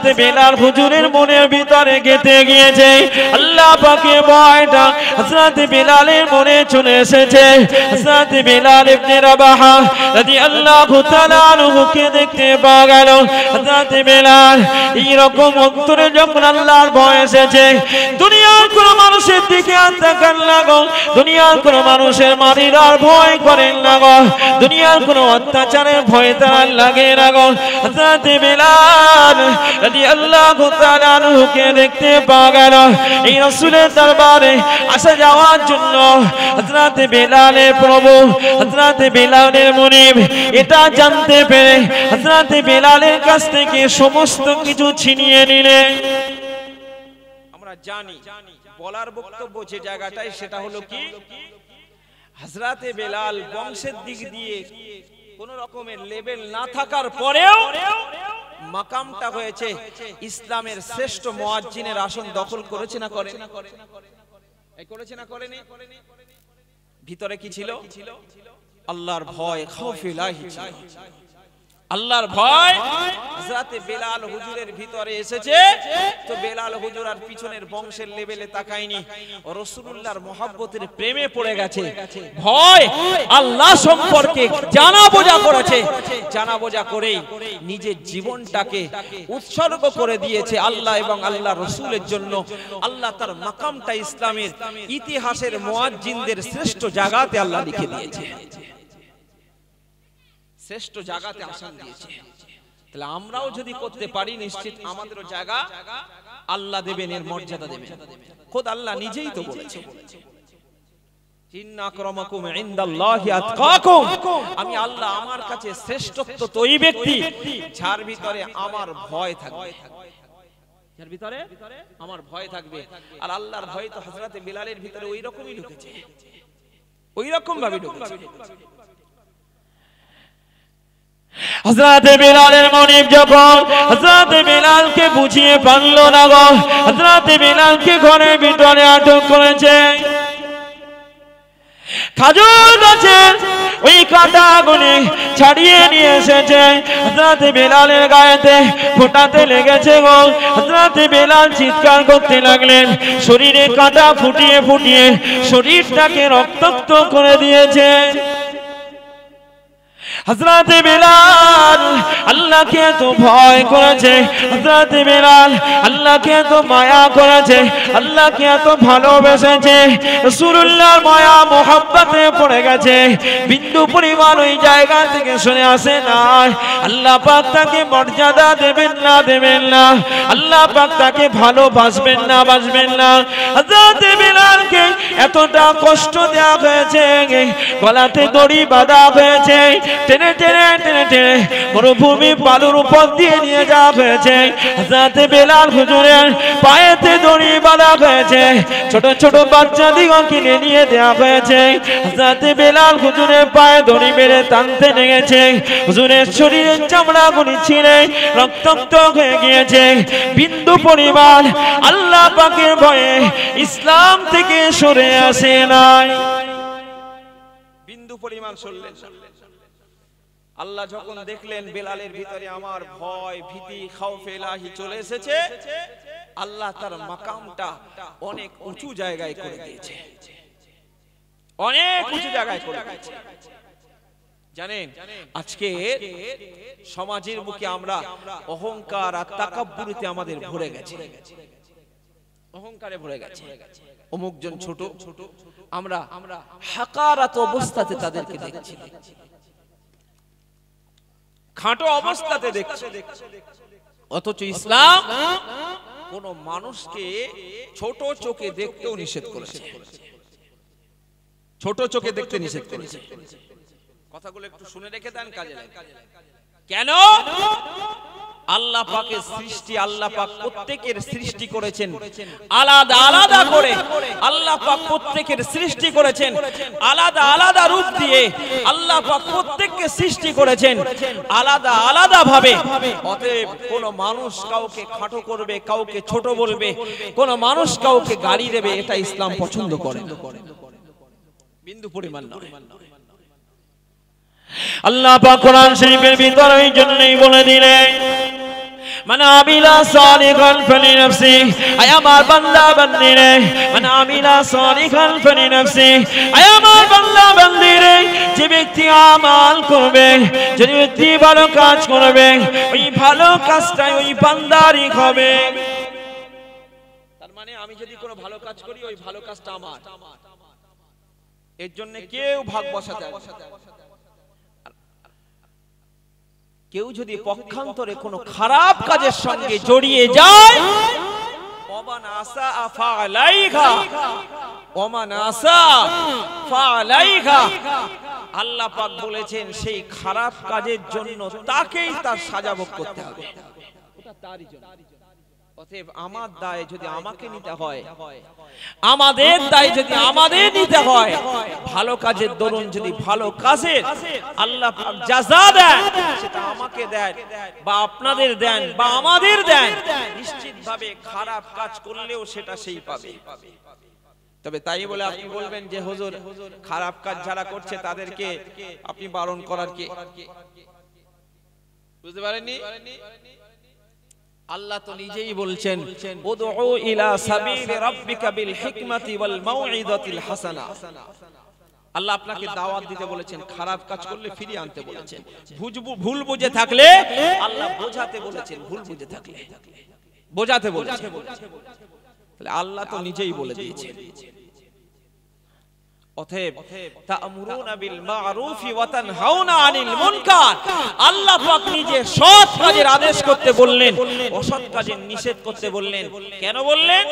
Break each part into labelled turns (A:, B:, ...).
A: হযরত বেলাল হুজুরের মনের ভিতরে গেঁথে গিয়েছে। আল্লাহ পাকের ভয়টা হযরত বেলালের মনে চলে এসেছে। হযরত বেলাল ইবনে রাবাহা রাদিয়াল্লাহু তাআলা আনহুকে দেখতে পাওয়া গেল। হযরত বেলাল এই রকম অন্তরে যখন আল্লাহর ভয় এসেছে, দুনিয়ার কোন মানুষের দিকে আর তাকান না গো, দুনিয়ার কোন মানুষের মারিরার ভয় করেন না গো, দুনিয়ার কোন অত্যাচারের ভয় তার লাগে না গো। হযরত বেলাল রাদিয়াল্লাহু তাআলা আনহুকে দেখতে পাওয়া গেল। এই রাসূলের দরবারে আসা যাওয়ার জন্য হযরত বেলালের প্রভু, হযরত বেলালের মুনিব এটা জানতে পেরে হযরত বেলালের কাছ থেকে সমস্ত কিছু ছিনিয়ে নিলেন। আমরা জানি বলার বক্তব্য যে জায়গাটায় সেটা হলো কি, হযরত বেলাল বংশের দিক দিয়ে কোন রকমের লেভেল না থাকার পরেও মাকামটা হয়েছে ইসলামের শ্রেষ্ঠ মুয়াজ্জিনের আসন দখল করেছে না করেনি? এই করেছে না করেনি? ভিতরে কি ছিল? আল্লাহর ভয়, খাউফে ইলাহি ছিল। আল্লাহর ভয় হযরত বেলাল হুজুরের ভিতরে এসেছে। তো বেলাল হুজুর আর পিছনের বংশের লেভেলে তাকায়নি, রাসূলুল্লাহর মহব্বতের প্রেমে পড়ে গেছে। ভয় আল্লাহ সম্পর্কে জানা বোঝা করেছে, জানা বোঝা করেই নিজের জীবনটাকে উৎসর্গ করে দিয়েছে আল্লাহ এবং আল্লাহ রাসূলের জন্য। আল্লাহ তার মাকামটা ইসলামের ইতিহাসের মুয়াজ্জিনদের শ্রেষ্ঠ জায়গাতে আল্লাহ লিখে দিয়েছে, শ্রেষ্ঠ জায়গাতে আসন দিয়েছে। তাহলে আমরাও যদি করতে পারি, নিশ্চিত আমাদেরও জায়গা আল্লাহ দেবেন, এর মর্যাদা দেবেন। খোদ আল্লাহ নিজেই তো বলেছে, ইন্না আকরামাকুম ইনদাল্লাহি আতকাকুম, আমি আল্লাহ আমার কাছে শ্রেষ্ঠত্ব তো ওই ব্যক্তি যার ভিতরে আমার ভয় থাকবে, যার ভিতরে আমার ভয় থাকবে। আর আল্লাহর ভয় তো হযরত বেলালের ভিতরে ওই রকমই ঢুকেছে, ওই রকম ভাবে ঢুকেছে। হযরত বেলালের মুনিব যখন হযরত বেলালকে বুঝিয়ে পারল না গো, হযরত বেলালকে ঘরের ভিতরে আটক করেছে। খাজুর গাছের ওই কাঁটাগুলি ছাড়িয়ে নিয়ে এসেছে, হযরত বেলালের গায়েতে ফোটাতে লেগেছে গো। হযরত বেলাল চিৎকার করতে লাগলেন, শরীরে কাঁটা ফুটিয়ে ফুটিয়ে শরীরটাকে রক্তাক্ত করে দিয়েছে। হযরত বেলাল আল্লাহকে তো ভয় করেছে, হযরত বেলাল আল্লাহকে তো মায়া করেছে, আল্লাহকে তো ভালোবেসেছে, রাসূলুল্লাহর মায়া মোহাব্বতে পড়ে গেছে। বিন্দু পরিমাণ ওই জায়গা থেকে শুনে আসে না আল্লাহ পাক তাকে মর্যাদা দেবেন না, দেবেন না, আল্লাহ পাক তাকে ভালোবাসবেন না, বাসবেন না। হযরত বেলালকে এতটা কষ্ট দেওয়া হয়েছে, গলাতে দড়ি বাঁধা হয়েছে, টেনে টেনে টেনে টেনে মরুভূমি বালুর উপর দিয়ে নিয়ে যাওয়া হয়েছে। হযরত বেলাল হুজুরের পায়েতে দড়ি বাঁধা হয়েছে, ছোট ছোট বাচ্চা দিগকে নিয়ে দেওয়া হয়েছে। হযরত বেলাল হুজুরের পায়ে দড়ি মেরে টানতে লেগেছে, হুজুরের শরীরের চামড়াগুলি ছিঁড়ে রক্তাক্ত হয়ে গিয়েছে। বিন্দু পরিমাণ আল্লাহ পাকের ভয়ে ইসলাম থেকে সরে আসে নাই, বিন্দু পরিমাণ সরলেন। আল্লাহ যখন দেখলেন বেলালের ভিতরে আমার ভয়, ভীতি, খাউফে ইলাহি চলে এসেছে, আল্লাহ তার মাকামটা অনেক উঁচু জায়গায় করে দিয়েছে, অনেক উঁচু জায়গায় করে দিয়েছে। জানেন আজকে সমাজের মুখে আমরা অহংকার আর তাকাব্বুরিতে আমাদের ভরে গেছে, অহংকারে ভরে গেছে। অমুকজন ছোট, আমরা হাকারাত অবস্থাতে তাদেরকে দেখছি, খাটো অবস্থাতে দেখছি। অথচ ইসলাম কোন মানুষকে ছোট চোখে দেখতেও নিষেধ করেছে, ছোট চোখে দেখতে নিষেধ করেছে। কথাগুলো একটু শুনে রেখে দেন, কাজে লাগে। কেন? আল্লাহ পাকের সৃষ্টি, আল্লাহ পাক প্রত্যেকের সৃষ্টি করেছেন আলাদা আলাদা করে। আল্লাহ পাক প্রত্যেকের সৃষ্টি করেছেন আলাদা আলাদা রূপ দিয়ে। আল্লাহ পাক প্রত্যেককে সৃষ্টি করেছেন আলাদা আলাদা ভাবে। অতএব কোন মানুষ কাউকে খাটো করবে, কাউকে ছোট বলবে, কোন মানুষ কাউকে গালি দেবে, এটা ইসলাম পছন্দ করে না, বিন্দু পরিমাণ নয়। আল্লাহ পাক কোরআন শরীফের ভিতরে এই জন্যই বলে দিলেন, মান আমিলা সালিহান ফালিনাফসি আয় আমার বান্দা বান্দি রে মান আমিলা সালিহান ফালিনাফসি আয় আমার বান্দা বান্দি রে যে ব্যক্তি আমল করবে যে ব্যক্তি ভালো কাজ করবে ওই ভালো কাজটাই ওই বান্দারই হবে তার মানে আমি যদি কোনো ভালো কাজ করি ওই ভালো কাজটা আমার এর জন্য কেউ ভাগ বসাতে কেউ যদি পক্ষান্তরে কোনো খারাপ কাজের সঙ্গে জড়িয়ে যায় ওমান আসা ফালাইহা ওমান আসা ফালাইহা আল্লাহ পাক বলেছেন সেই খারাপ কাজের জন্য তাকেই তার সাজা ভোগ করতে হবে ওটা তারই জন্য অতএব আমার দায় যদি আমাকে নিতে হয় আমাদের দায় যদি আমাদের নিতে হয় ভালো কাজের দরুন যদি ভালো কাজের আল্লাহ পাক জাযা দেন সেটা আমাকে দেন বা আপনাদের দেন বা আমাদের দেন নিশ্চিতভাবে খারাপ কাজ করলেও সেটা সেই পাবে তবে তাই বলে আপনি বলবেন যে হুজুর খারাপ কাজ যারা করছে তাদেরকে আপনি বারণ করার কি বুঝতে পারেননি আল্লাহ তো নিজেই বলছেন উদউ ইলা সাবিল রাব্বিকা বিল হিকমাতি ওয়াল মাউইযাতিল হাসানা আল্লাহ আপনাকে দাওয়াত দিতে বলেছেন খারাপ কাজ করলে ফিরিয়ে আনতে বলেছেন ভুল বুঝে থাকলে আল্লাহ বোঝাতে বলেছেন ভুল বুঝে থাকলে বোঝাতে বলেছেন তাহলে আল্লাহ তো নিজেই বলে দিয়েছেন অতএব তা'মুরুনা বিল মা'রুফি ওয়া তানহাউনা আনিল মুনকার আল্লাহ পাক নিজে সৎ কাজের আদেশ করতে বললেন অসৎ কাজের নিষেধ করতে বললেন কেন বললেন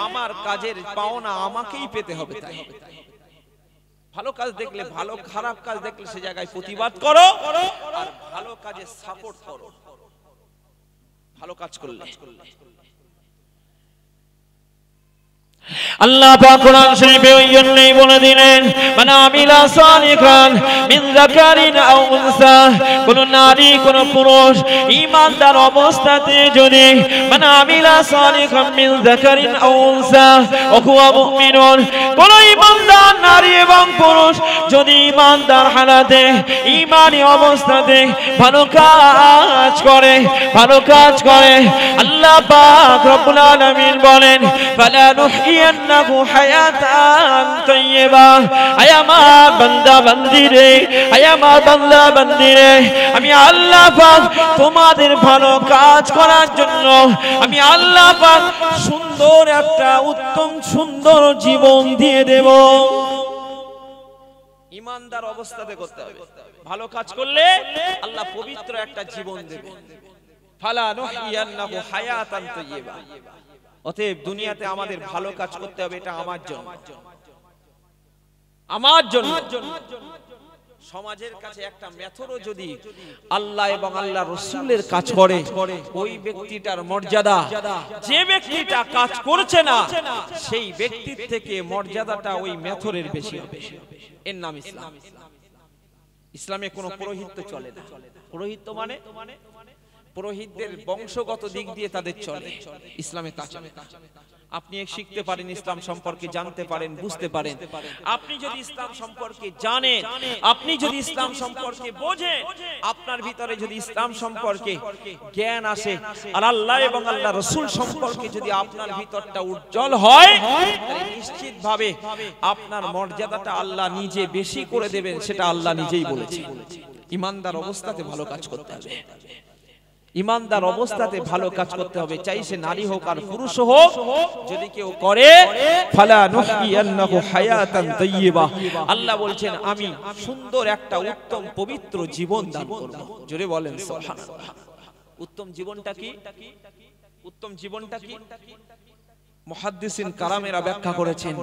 A: আমার কাজের পাওনা আমাকেই পেতে হবে তাই ভালো কাজ দেখলে ভালো খারাপ কাজ দেখলে সে জায়গায় প্রতিবাদ করো আর ভালো কাজে সাপোর্ট করো ভালো কাজ করলে আল্লাহ পাক কোরআন শরীফে ওই জন্যই বলে দিলেন মান আমিলা সালিহান মিন যাকারিন আও উনসা কোন নারী কোন পুরুষ ঈমানদার অবস্থাতে যদি মান আমিলা সালিহান মিন যাকারিন আও উনসা ওয়া হুয়া মুমিনুন কোন ঈমানদার নারী এবং পুরুষ যদি ঈমানদার হালাতে ঈমানি অবস্থাতে ভালো কাজ করে আল্লাহ পাক রব্বুল আলামিন বলেন ফালা নুহইয়ান্নাহু হায়াতান তাইয়্যিবা আয় আমার বান্দা বান্দি রে আমি আল্লাহ পাক তোমাদের ভালো কাজ করার জন্য আমি আল্লাহ পাক সুন্দর একটা উত্তম সুন্দর জীবন দিয়ে দেব ঈমানদার অবস্থাতে করতে হবে ভালো কাজ করলে আল্লাহ পবিত্র একটা জীবন দেবে ফালা নুহইয়ান্নাহু হায়াতান তাইয়্যিবা অতএব দুনিয়াতে আমাদের ভালো কাজ করতে হবে এটা আমার জন্য সমাজের কাছে একটা মেথরও যদি আল্লাহ এবং আল্লাহ রাসূলের কাজ করে ওই ব্যক্তিটার মর্যাদা যে ব্যক্তিটা কাজ করছে না সেই ব্যক্তির থেকে মর্যাদাটা ওই মেথরের বেশি হবে এর নাম ইসলাম ইসলামে কোনো পুরোহিত চলে না পুরোহিত মানে পুরোহিতদের বংশগত দিক দিয়ে তাদের চলে ইসলামে তা চলে আপনি শিখতে পারেন ইসলাম সম্পর্কে জানতে পারেন বুঝতে পারেন আপনি যদি ইসলাম সম্পর্কে জানেন আপনি যদি ইসলাম সম্পর্কে বোঝেন আপনার ভিতরে যদি ইসলাম সম্পর্কে জ্ঞান আসে আর আল্লাহ এবং আল্লাহ রাসূল সম্পর্কে যদি আপনার ভিতরটা উজ্জ্বল হয় তাহলে নিশ্চিতভাবে আপনার মর্যাদাটা আল্লাহ নিজে বেশি করে দেবেন সেটা আল্লাহ নিজেই বলেছেন ঈমানদার অবস্থাতে ভালো কাজ করতে হবে ঈমানদার অবস্থাতে ভালো কাজ করতে হবে চাই সে নারী হোক আর পুরুষ হোক যদি কেউ করে ফালা নুহইয়ান্নাহু হায়াতান তাইয়্যিবা আল্লাহ বলছেন আমি সুন্দর একটা উত্তম পবিত্র জীবন দান করব জোরে বলেন সুবহানাল্লাহ উত্তম জীবনটা কি মুহাদ্দিসিন কারামেরা ব্যাখ্যা করেছেন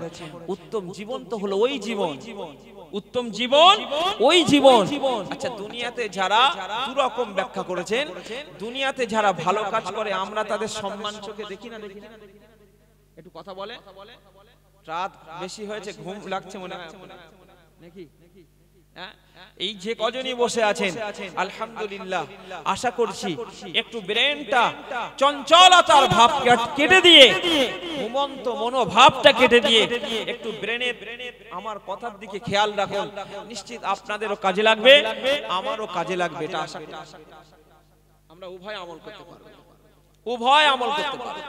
A: উত্তম জীবন তো হলো ওই জীবন উত্তম জীবন ওই জীবন আচ্ছা দুনিয়াতে যারা দুই রকম ব্যাখ্যা করেছেন দুনিয়াতে যারা ভালো কাজ করে আমরা তাদের সম্মান চোখে দেখি না একটু কথা বলে রাত বেশি হয়েছে ঘুম লাগছে মনে হয় নাকি এই যে কজনই বসে আছেন আলহামদুলিল্লাহ আশা করছি একটু ব্রেনটা চঞ্চলতার ভাব কেটে দিয়ে ঘুমন্ত মনোভাবটা কেটে দিয়ে একটু ব্রেনের আমার কথার দিকে খেয়াল রাখুন নিশ্চিত আপনাদেরও কাজে লাগবে আমারও কাজে লাগবে এটা আশা করি আমরা উভয় আমল করতে পারবো উভয় আমল করতে পারে।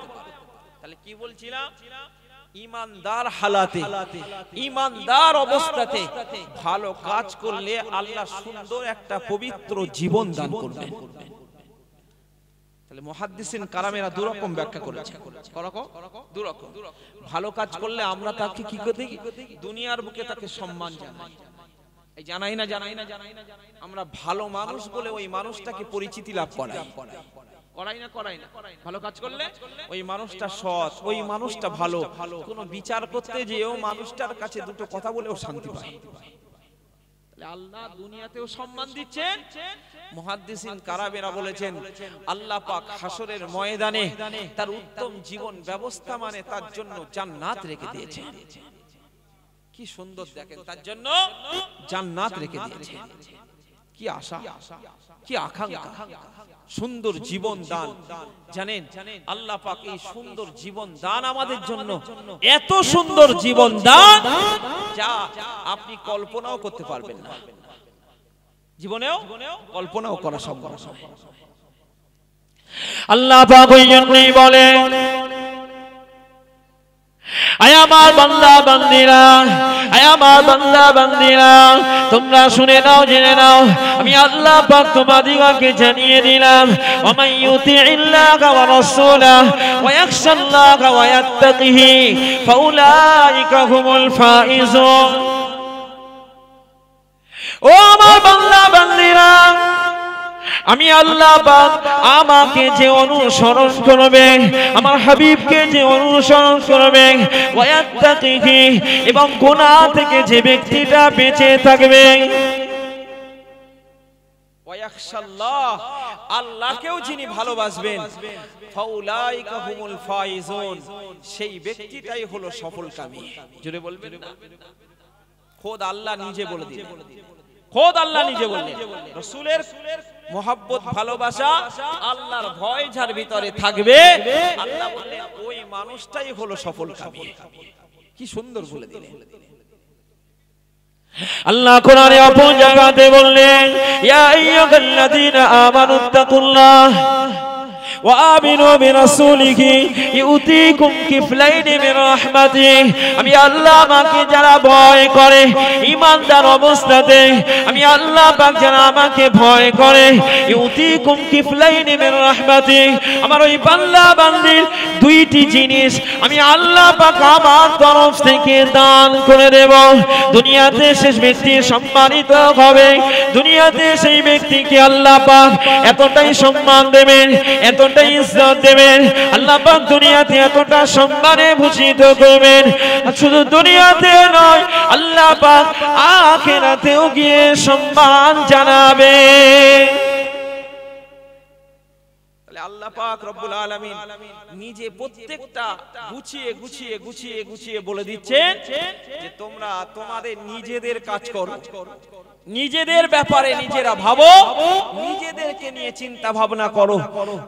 A: তাহলে কি বলছিলাম, ঈমানদার হালাতে, ঈমানদার অবস্থাতে ভালো কাজ করলে আল্লাহ সুন্দর একটা পবিত্র জীবন দান করবেন। তাহলে মুহাদ্দিসিন কারামেরা দুরকম ব্যাখ্যা করেছে, দুরকম। ভালো কাজ করলে আমরা তাকে কি করি, দুনিয়ার বুকে তাকে সম্মান জানাই। এই জানাই না আমরা ভালো মানুষ বলে ওই মানুষটাকে পরিচিতি লাভ করাই না। ভালো কাজ করলে ওই মানুষটা সৎ, ওই মানুষটা ভালো, কোনো বিচার করতে যেও মানুষটার কাছে দুটো কথা বলেও শান্তি পায়। আল্লাহ দুনিয়াতেও সম্মান দিচ্ছেন। মুহাদ্দিসিন কারামেরা বলেছেন আল্লাহ পাক হাসরের ময়দানে তার উত্তম জীবন ব্যবস্থা মানে তার জন্য জান্নাত রেখে দিয়েছেন। কি সুন্দর দেখেন, তার জন্য জান্নাত রেখে দিয়েছেন। কি আশা, কি আকাঙ্ক্ষা, সুন্দর জীবন দান। জানেন আল্লাহ পাক এই সুন্দর জীবন দান আমাদের জন্য, এত সুন্দর জীবন দান যা আপনি কল্পনাও করতে পারবেন না, জীবনেও কল্পনাও করা সম্ভব না। আল্লাহ পাক ওই জন্যই বলেন, আয় আমার বান্দা বান্দিরা, তোমরা শুনে নাও, জেনে নাও, আমি আল্লাহ পাক তোমাদিগকে জানিয়ে দিলাম, ওয়া ইউতিইল্লাহা ওয়া রাসূলাহু ওয়া ইয়াখশাল্লাহা ওয়া ইয়াত্তাকিহি ফাউলাইকা হুমুল ফাইজুন। ও আমার বান্দা বান্দিরা, আমি আল্লাহ পাক আমাকে যে অনুসরণ করবে, আমার হাবিবকে যে অনুসরণ করবে, ওয়ায়াত্তাকিহি, এবং গুনাহ থেকে যে ব্যক্তিটা বেঁচে থাকবে, ওয়ায়াখশাল্লাহ, আল্লাহকেও যিনি ভালোবাসবেন, ফাউলাইকা হুমুল ফাইজুন, সেই ব্যক্তিটাই হলো সফলকামী। জোরে বলবেন না? খোদ আল্লাহ নিজে বলে দিলেন, খোদ আল্লাহ নিজে বললেন, রাসূলের মোহাব্বত, ভালোবাসা, আল্লাহর ভয় যার ভিতরে থাকবে, আল্লাহ বললেন ওই মানুষটাই হলো সফলকামী। কি সুন্দর বলে দিলেন। আল্লাহ কোরআনে অপর জায়গাতে বললেন, ইয়া আইয়ুহাল্লাযীনা আমানুত্তাকুল্লাহ ওয়া আমিনু বিরাসূলিহি ইউতিকুম কিফলাইন মির রাহমাতিহি। আমি আল্লাহ আমাকে যারা ভয় করে, ঈমানদার অবস্থাতে আমি আল্লাহ পাক যারা আমাকে ভয় করে, ইউতিকুম কিফলাইন মির রাহমাতিহি, আমার ওই বান্দা বান্দির দুইটি জিনিস আমি আল্লাহ পাক আমার তরফ থেকে দান করে দেব। দুনিয়াতে শেষ ব্যক্তি সম্মানিত হবে, দুনিয়াতে সেই ব্যক্তিকে আল্লাহ পাক এতটাই সম্মান দেবেন, এতটাই ইজ্জত দেবেন, আল্লাহ পাক দুনিয়াতে এতটা সম্মানে ভূষিত করবেন। আর শুধু দুনিয়াতে নয়, আল্লাহ পাক আখিরাতেও গিয়ে সম্মান জানাবে। আল্লাহ পাক রব্বুল আলামিন নিজে প্রত্যেকটা গুছিয়ে বলে দিচ্ছেন যে তোমরা তোমাদের নিজেদের কাজ করো, নিজেদের ব্যাপারে নিজেরা ভাবো, নিজেদেরকে নিয়ে চিন্তা ভাবনা করো।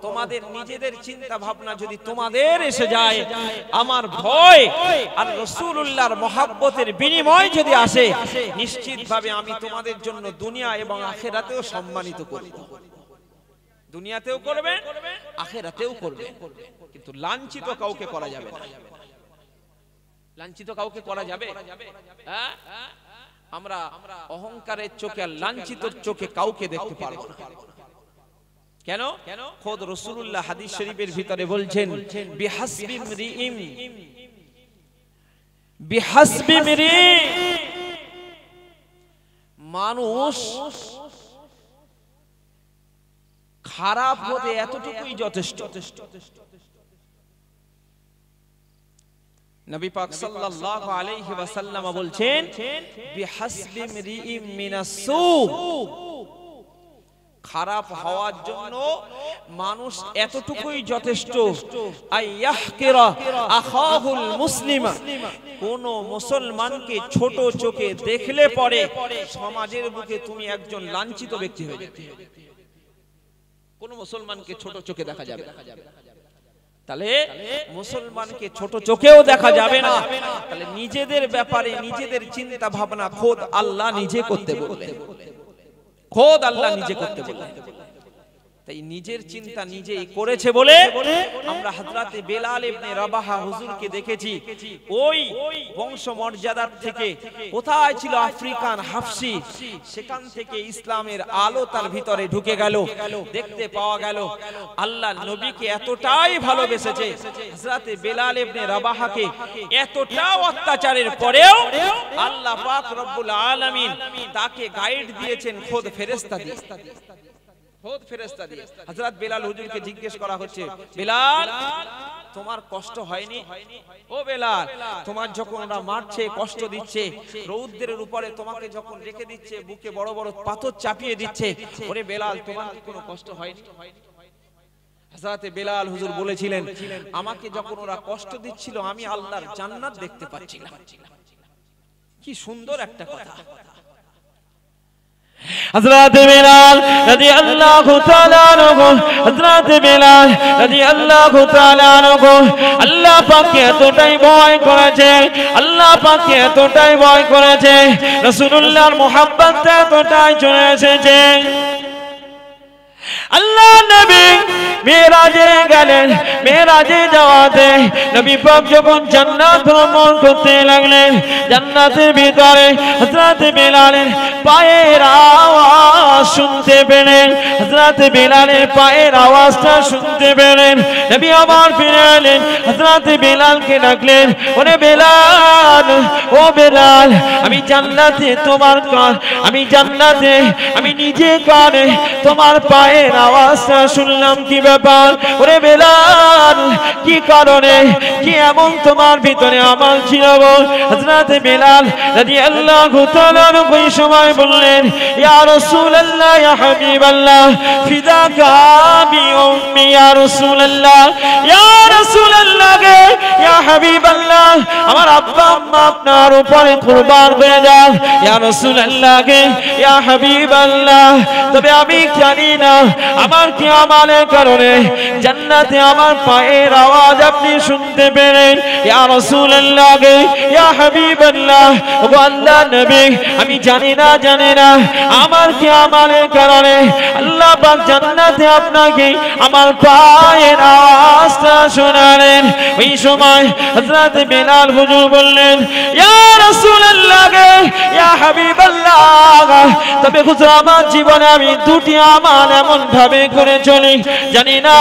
A: তোমাদের নিজেদের চিন্তা ভাবনা যদি তোমাদের এসে যায়, আমার ভয় আর রাসূলুল্লাহর মহব্বতের বিনিময় যদি আসে, নিশ্চিতভাবে আমি তোমাদের জন্য দুনিয়া এবং আখিরাতেও সম্মানিত করব। দুনিয়াতেও করবে, আখিরাতেও করবে, কিন্তু লাঞ্ছিত কাউকে করা যাবে না। লাঞ্ছিত কাউকে করা যাবে? হ্যাঁ, আমরা অহংকারের চোখে আর লাঞ্ছিতর চোখে কাউকে দেখতে পারবো না। কেন? খোদ রাসূলুল্লাহ হাদিস শরীফের ভিতরে বলছেন, বিহাসবি মৃ, মানুষ খারাপ হতে এতটুকুই যথেষ্ট। নবী পাক সাল্লাল্লাহু আলাইহি ওয়াসাল্লাম বলছেন, বিহাসবি মৃইম মিনাস সু, খারাপ হওয়ার জন্য মানুষ এতটুকুই যথেষ্ট, আইয়াহকিরা আখাহুল মুসলিমা, কোন মুসলমানকে ছোট চোখে দেখলে পরে সমাজের বুকে তুমি একজন লাঞ্ছিত ব্যক্তি হয়ে যাবে। কোন মুসলমানকে ছোট চোখে দেখা যাবে না। তাহলে মুসলমানকে ছোট চোখেও দেখা যাবে না। তাহলে নিজেদের ব্যাপারে নিজেদের চিন্তা ভাবনা খোদ আল্লাহ নিজে করতে বললেন, খোদ আল্লাহ নিজে করতে বললেন।
B: তাই নিজের চিন্তা নিজেই করেছে বলে আমরা হযরতে বেলাল ইবনে রাবাহা হুজুরকে দেখেছি ওই বংশমর্যাদার থেকে কোথায় ছিল আফ্রিকান হাফসি, সেখান থেকে ইসলামের আলো তার ভিতরে ঢুকে গেল। দেখতে পাওয়া গেল আল্লাহর নবীকে এতটাই ভালোবেসেছে, হযরতে বেলাল ইবনে রাবাহাকে এতটা অত্যাচারের পরেও আল্লাহ পাক রব্বুল আলামিন তাকে গাইড দিয়েছেন খোদ ফেরেশতা দিয়ে। হযরত বেলাল হুজুরকে জিজ্ঞেস করা হচ্ছে, বেলাল তোমার কষ্ট হয়নি? ও বেলাল, তোমার যখন ওরা মারছে, কষ্ট দিচ্ছে, রৌদ্রের উপরে তোমাকে যখন রেখে দিচ্ছে, বুকে বড় বড় পাথর চাপিয়ে দিচ্ছে, ওরে বেলাল তোমার কোনো কষ্ট হয়নি? হযরতে বেলাল হুজুর বলেছিলেন, আমাকে যখন ওরা কষ্ট দিচ্ছিল আমি আল্লাহর জান্নাত দেখতে পাচ্ছিলাম। কি সুন্দর একটা কথা।
A: হযরত বেলাল রাদিয়াল্লাহু তাআলা আনহু, হযরত বেলাল রাদিয়াল্লাহু তাআলা আনহু আল্লাহ পাককে এতটাই ভয় করেছে, আল্লাহ পাককে এতটাই ভয় করেছে, রাসূলুল্লাহর মুহাব্বত এতটাই চলে এসেছে। আল্লাহ নবী মেরাজে গেলেন, মেরাজে যাওয়াতে নবী পাক যখন জান্নাত ভ্রমণ করতে লাগলেন, জান্নাতের ভিতরে হযরত বেলালের পায়ের আওয়াজ শুনতে পেলেন, হযরত বেলালের পায়ের আওয়াজটা শুনতে পেলেন। নবী আবার ফিরে এলেন, হযরত বেলালকে ডাকলেন, ওরে বেলাল, ও বেলাল, আমি জান্নাতে তোমার আমি জান্নাতে আমি নিজে কানে তোমার পায়ের আওয়াজটা শুনলাম। কি ব্যাপার ওরে বেলাল, কি কারণে, কি এমন তোমার ভিতরে আমল ছিল? হযরত বেলাল রাদিয়াল্লাহু তাআলা ওই সময় বললেন, ইয়া রাসূলুল্লাহ, ইয়া হাবিবাল্লাহ, ফিদাকা বি উম্মি, ইয়া রাসূলুল্লাহ, ইয়া রাসূলুল্লাহ গে, ইয়া হাবিবাল্লাহ, আমার আব্বা আম্মা আপনার উপরে কুরবান হয়ে যান, ইয়া রাসূলুল্লাহ গে, ইয়া হাবিবাল্লাহ। তবে আমি জানি না আমার কি আমলের কারণে জান্নাতে আমার পায়ের আওয়াজ আপনি শুনতে পেলেন, ইয়া রাসূলুল্লাহ গে, ইয়া হাবিবাল্লাহ, ও আল্লাহর নবী, আমি জানি না আমার কি আমলের কারণে আল্লাহ পাক জান্নাতে আপনাকে আমার পায়ের আওয়াজটা শোনালেন। ওই সময় হযরত বেলাল হুজুর বললেন, ইয়া রাসূলুল্লাহ গে, ইয়া হাবিবাল্লাহ, তবে হুজুর আমার জীবনে আমি দুটি আমল এমন ভাবে করে চলি, জানি না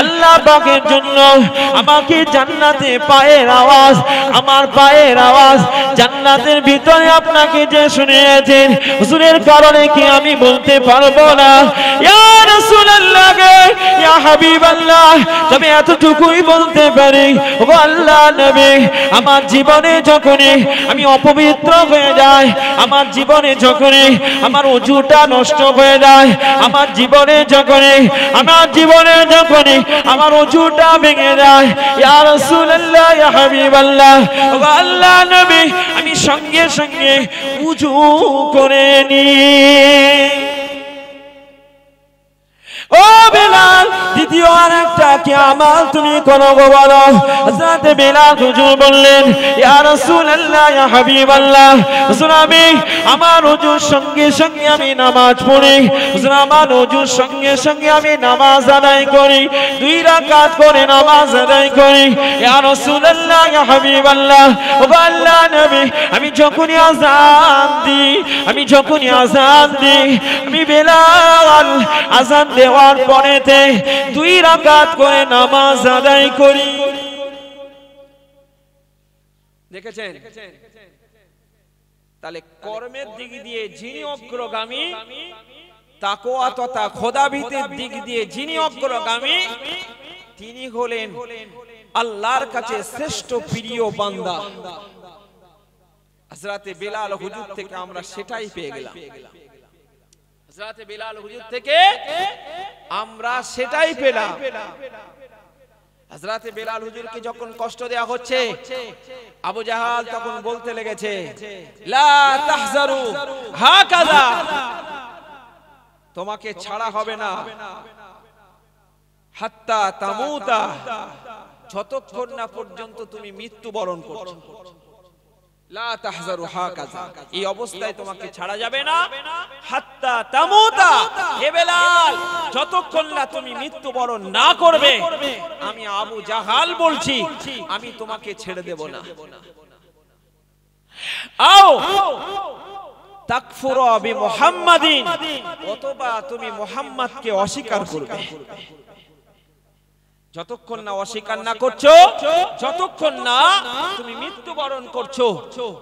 A: আল্লাহ পাকের জন্য আমাকে জান্নাতে পায়ের আওয়াজ, আমার পায়ের আওয়াজ জান্নাতের ভিতরে আপনাকে যে শুনিয়েছেন, হুজুরের কারণে কি আমি বলতে পারবো না? ইয়া রাসূলুল্লাহ গে, ইয়া হাবিবাল্লাহ, তবে এতটুকুই বলতে পারি, ও আল্লাহর নবী, আমার জীবনে যখনই আমি অপবিত্র হয়ে যাই, আমার জীবনে যখনই আমার ওযুটা নষ্ট হয়ে যায়, আমার জীবনে যখনই আমার ওযুটা ভেঙে যায়, ইয়া রাসূলুল্লাহ, ইয়া হাবিবাল্লাহ, ও আল্লাহর নবী, আমি সঙ্গে সঙ্গে ওযু করে নি। ও বেলাল, দ্বিতীয় আরেকটা কি আমল তুমি করো গো বলো? হযরত বেলাল হুজুর বললেন, ইয়া রাসূলুল্লাহ, ইয়া হাবিবাল্লাহ, হুজুর আমি আমার ওযুর সঙ্গে সঙ্গে আমি নামাজ পড়ি, হুজুর আমার ওযুর সঙ্গে সঙ্গে আমি নামাজ আদায় করি, 2 রাকাত করে নামাজ আদায় করি। ইয়া রাসূলুল্লাহ, ইয়া হাবিবাল্লাহ, ও আল্লাহর নবী, আমি যখনই আযান দিই আমি বেলাল আযান দেওয়ার পরেতে 2 রাকাত করে নামাজ আদায় করি। দেখেছেন? তাহলে কর্মের দিক দিয়ে যিনি অগ্রগামী, তাকওয়া তথা খোদাভীতির দিক দিয়ে যিনি অগ্রগামী, তিনি হলেন আল্লাহর কাছে শ্রেষ্ঠ প্রিয় বান্দা। হযরতে বেলাল হুজুর থেকে আমরা সেটাই পেয়ে গেলাম, হযরতে বেলাল হুজুর থেকে আমরা সেটাই পেলাম। হযরতে বেলাল হুজুরকে যখন কষ্ট দেয়া হচ্ছে, আবু জাহাল তখন বলতে লেগেছে, লা তাহজারু হাকাযা, তোমাকে ছাড়া হবে না হাত্তা তামুতা, যতক্ষণ না পর্যন্ত তুমি মৃত্যুবরণ করছো।
B: লা তাহজারু হাকাযা, এই অবস্থায় তোমাকে ছাড়া যাবে না হাত্তা তামুতা, হে বেলাল যতক্ষণ না তুমি মৃত্যুবরণ না করবে আমি আবু জাহাল বলছি আমি তোমাকে ছেড়ে দেব না। আও তাকফুরু বিমুহাম্মাদিন, অথবা তুমি মুহাম্মদকে অস্বীকার করবে। যতক্ষণ না অস্বীকার না করছো, যতক্ষণ না তুমি মৃত্যুবরণ করছো,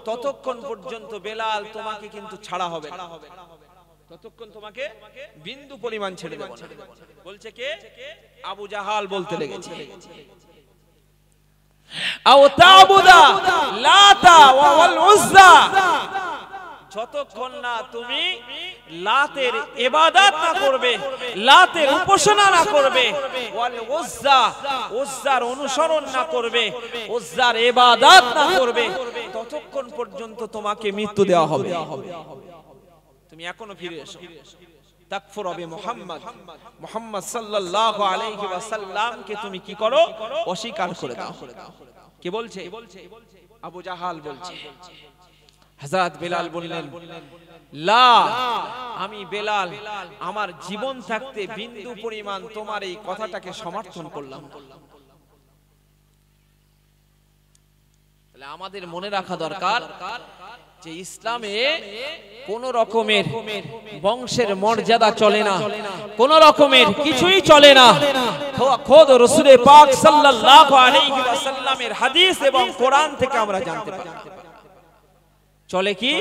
B: ততক্ষণ পর্যন্ত বেলাল তোমাকে কিন্তু ছাড়া হবে না, ততক্ষণ তোমাকে বিন্দু পরিমাণ ছেড়ে দেব না। বলছে কে? আবু জাহাল বলতে লেগেছে। আও তা'বুদা লাতা ওয়াল উজ্জা, যতক্ষণ না তুমি লাতের ইবাদত না করবে, লাতের উপাসনা না করবে, ওয়াল উজ্জা, উজ্জার অনুসরণ না করবে, উজ্জার ইবাদত না করবে, ততক্ষণ পর্যন্ত তোমাকে মৃত্যু দেওয়া হবে। তুমি এখনো ফিরে এসো। তাকফুরু বিমুহাম্মাদ, মুহাম্মদ সাল্লাল্লাহু আলাইহি ওয়াসাল্লামকে তুমি কি করো? অস্বীকার করে দাও। কে বলছে? আবু জাহাল বলছে। হযরত বেলাল বললেন, লা, আমি বেলাল আমার জীবন থাকতে বিন্দু পরিমাণ তোমার এই কথাটাকে সমর্থন করলাম। তাহলে আমাদের মনে রাখা দরকার যে ইসলামে কোন রকমের বংশের মর্যাদা চলে না, কোন রকমের কিছুই চলে না। খোদ রাসূল পাক সাল্লাল্লাহু আলাইহি ওয়াসাল্লামের হাদিস এবং কোরআন থেকে আমরা জানতে পারি। চলে কি?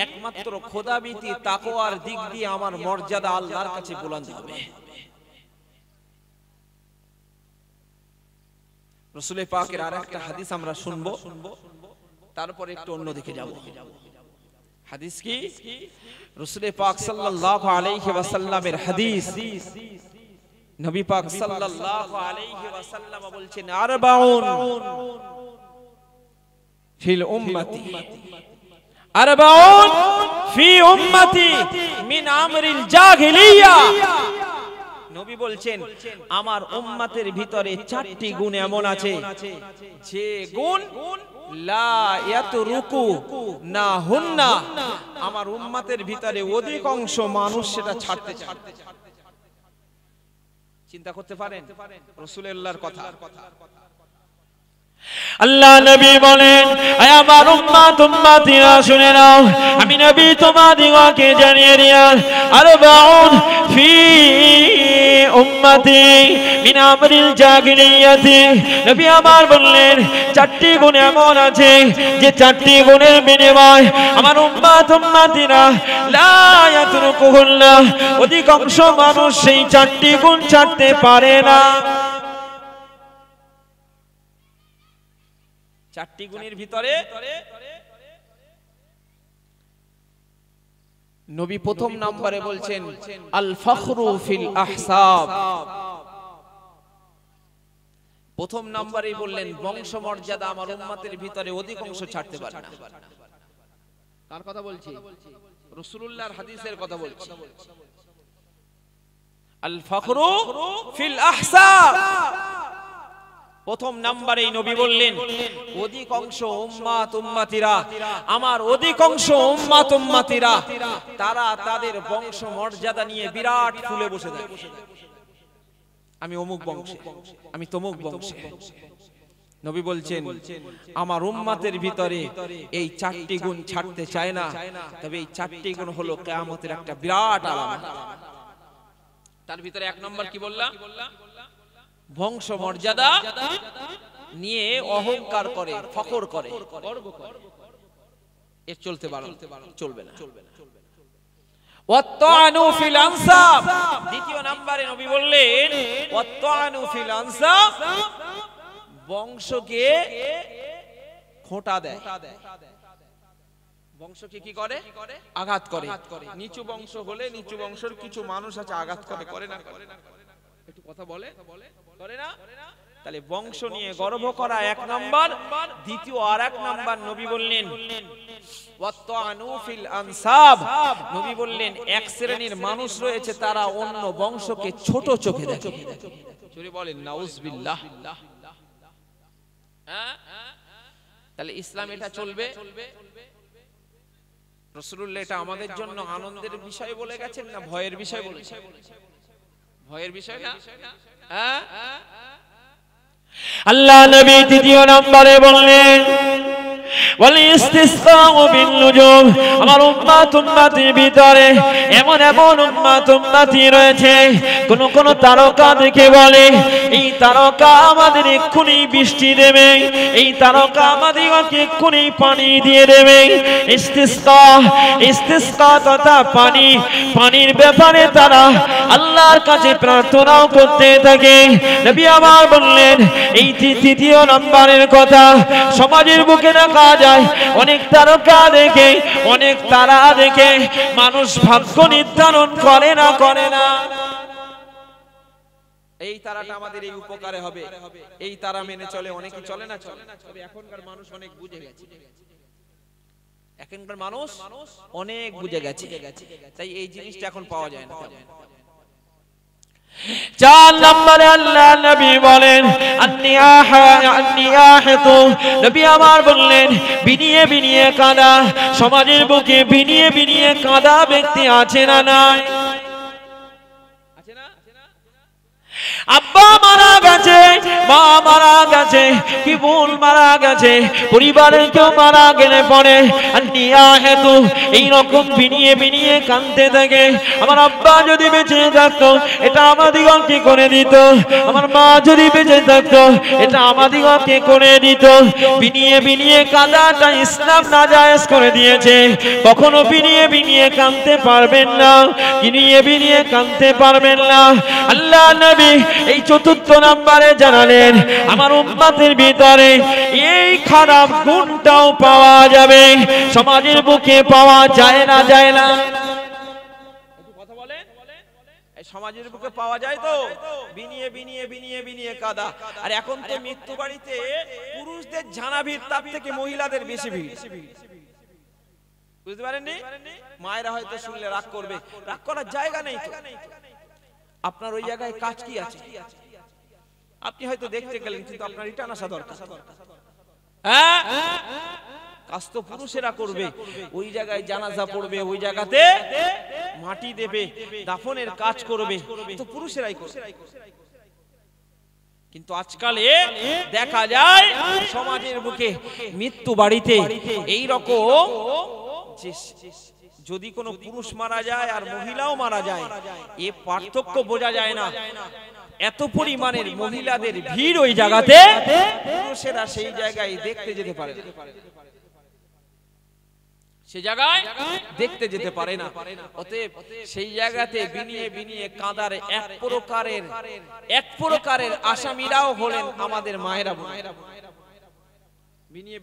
B: একমাত্র খোদাভীতি তাকওয়ার দিক দিয়ে আমার মর্যাদা আল্লাহর কাছে বুলন্দ হবে। রাসূল পাকের আরেকটা হাদিস আমরা শুনবো, তারপর একটু অন্য দিকে যাব। হাদিস কি? রাসূল পাক সাল্লাল্লাহু আলাইহি ওয়াসাল্লামের হাদিস। নবী পাক সাল্লাল্লাহু আলাইহি ওয়াসাল্লাম বলছেন, আরবাউন ফিল উম্মতি, আরবাউন ফি উম্মতি মিন আমরিল জাহিলিয়া। নবী বলছেন আমার উম্মতের ভিতরে 4টি গুণ এমন আছে যে গুণ লা ইয়াতরুকু না হুন্না, আমার উম্মতের ভিতরে অধিকাংশ মানুষ সেটা ছাড়তে চায়। চিন্তা করতে পারেন রাসূলুল্লাহর কথা।
A: আল্লাহ নবী বলেন, আয় আমার উম্মত উম্মতিরা শুনে নাও, আমি নবী তোমাদিগকে জানিয়ে দিলাম, আরবাউন ফি উম্মতি মিন আমরিল জাহিলিয়াতি। নবী আমার বললেন 4টি গুণ এমন আছে যে 4টি গুণের বিনিময় আমার উম্মত উম্মতিরা লা ইয়াতরুকুহুন্না, অধিকাংশ মানুষ সেই 4টি গুণ ছাড়তে পারে না।
B: 4টি গুণের ভিতরে নবী প্রথম নম্বরে বলছেন আল ফখরু ফিল আহসাব। প্রথম নম্বরেই বললেন বংশ মর্যাদা আমার উম্মতের ভিতরে অধিকাংশ ছাড়তে পারে না। কার কথা বলছি? রাসূলুল্লাহর হাদিসের কথা বলছি। আল ফখরু ফিল আহসাব, প্রথম নম্বরেই নবী বললেন অধিকাংশ উম্মত উম্মতিরা, আমার অধিকাংশ উম্মত উম্মতিরা তারা তাদের বংশ মর্যাদা নিয়ে বিরাট ফুলে বসে থাকে। আমি অমুক বংশে, আমি তমুক বংশে। নবী বলছেন আমার উম্মতের ভিতরে এই 4টি গুণ ছাড়তে চায় না, তবে এই 4টি গুণ হলো কিয়ামতের একটা বিরাট আলামত। তার ভিতরে 1 নম্বর কি বললাম? বংশ মর্যাদা নিয়ে অহংকার করে, ফখর করে, গর্ব করে। এর চলতে পারে চলবে না। ওয়াত্তানু ফিল আনসাব, দ্বিতীয় নম্বরে নবী বললেন ওয়াত্তানু ফিল আনসাব, বংশকে খোঁটা দেয়। বংশকে কি করে? আঘাত করে। নিচু বংশ হলে নিচু বংশের কিছু মানুষ আছে আঘাত করে, করে না? একটু কথা বলে, করে না? তাহলে বংশ নিয়ে গর্ব করা 1 নাম্বার। দ্বিতীয় আরেক নাম্বার নবী বললেন ওয়াত্তানু ফিল আনসাব, নবী বললেন এক শ্রেণীর মানুষ রয়েছে তারা অন্য বংশকে ছোট চোখে দেখে। জোরে বলেন নাউজুবিল্লাহ। তাহলে ইসলাম এটা চলবে। রাসূলুল্লাহ এটা আমাদের জন্য আনন্দের বিষয় বলে গেছেন না ভয়ের বিষয় বলেছেন? ভয়ের বিষয় না? হ্যাঁ,
A: আল্লাহ নবী দ্বিতীয় নম্বরে বললেন আমার উম্মতের ভিতরে এমন উম্মত রয়েছে, কোন কোন তারকা দেখে বলে এই তারকা আমাদের এক্ষুনি বৃষ্টি দেবে, এই তারকা আমাদেরকে এক্ষুনি পানি দিয়ে দেবে। ইস্তিসকা তথা পানির ব্যাপারে তারা আল্লাহর কাছে প্রার্থনাও করতে থাকে। নবী আমার বললেন এই তৃতীয় নম্বরের কথা। সমাজের বুকে দেখা যায় অনেক তারকা দেখে, অনেক তারা দেখে মানুষ ভাগ্য নির্ধারণ করে না।
B: এই তারাটা আমাদের এই উপকারে হবে, এই তারা মেনে চলে, অনেকে চলে না। তবে এখনকার মানুষ অনেক বুঝে গেছে, এখনকার মানুষ অনেক বুঝে গেছে, তাই এই জিনিসটা এখন পাওয়া যায় না।
A: 4 নম্বরে আল্লাহ নবী বলেন আন্নিয়াহাতু, নবী আমার বললেন বিনিয়ে কাঁদা। সমাজের বুকে বিনিয়ে কাঁদা ব্যক্তি আছে না নাই? আব্বা মারা গেছে, মা মারা গেছে, কি বোন মারা গেছে, পরিবারের কেউ মারা গেলে পরে আন্নিয়াহাতু এইরকম বিনিয়ে কাঁদতে থাকে। আমার আব্বা যদি বেঁচে থাকতো এটা আমাদিগকে করে দিত, আমার মা যদি বেঁচে থাকতো এটা আমাদিগকে করে দিত। বিনিয়ে কাঁদাটা ইসলাম নাজায়েজ করে দিয়েছে। কখনো বিনিয়ে কাঁদতে পারবেন না, বিনিয়ে কাঁদতে পারবেন না। আল্লাহ নবী এই 4 নম্বরে জানালেন আমার উম্মতের ভিতরে এই খারাপ গুণটাও পাওয়া যাবে, সমাজের বুকে পাওয়া যায় না।
B: কথা বলেন, এই সমাজের বুকে পাওয়া যায় তো বিনিয়ে কাদা। আর এখন তো মৃত্যু বাড়িতে পুরুষদের ঝানা ভিড়, তার থেকে মহিলাদের বেশি ভিড়। বুঝতে পারেননি? মায়েরা হয়তো শুনলে রাগ করবে, রাগ করার জায়গা নেই তো। আপনার ওই জায়গায় কাজ কি আছে? আপনি হয়তো দেখতে গেলেন, কিন্তু আপনার রিটার্ন আসা দরকার। হ্যাঁ, কাজ তো পুরুষেরা করবে। ওই জায়গায় জানাজা পড়বে, ওই জায়গাতে মাটি দেবে, দাফনের কাজ করবে, তো পুরুষেরাই করবে। কিন্তু আজকালে দেখা যায় সমাজের বুকে মৃত্যু বাড়িতে এই রকম যে যদি কোনো পুরুষ মারা যায় আর মহিলাও মারা যায়, এ পার্থক্য বোঝা যায় না। এত পরিমাণের মহিলাদের ভিড় ওই জায়গাতে, পুরুষেরা সেই জায়গায় দেখতে যেতে পারে না, সে জায়গায় দেখতে যেতে পারে না। অতএব সেই জায়গাতে বিনিয়ে কাঁদার এক প্রকারের আসামিরাও হলেন আমাদের মায়েরা।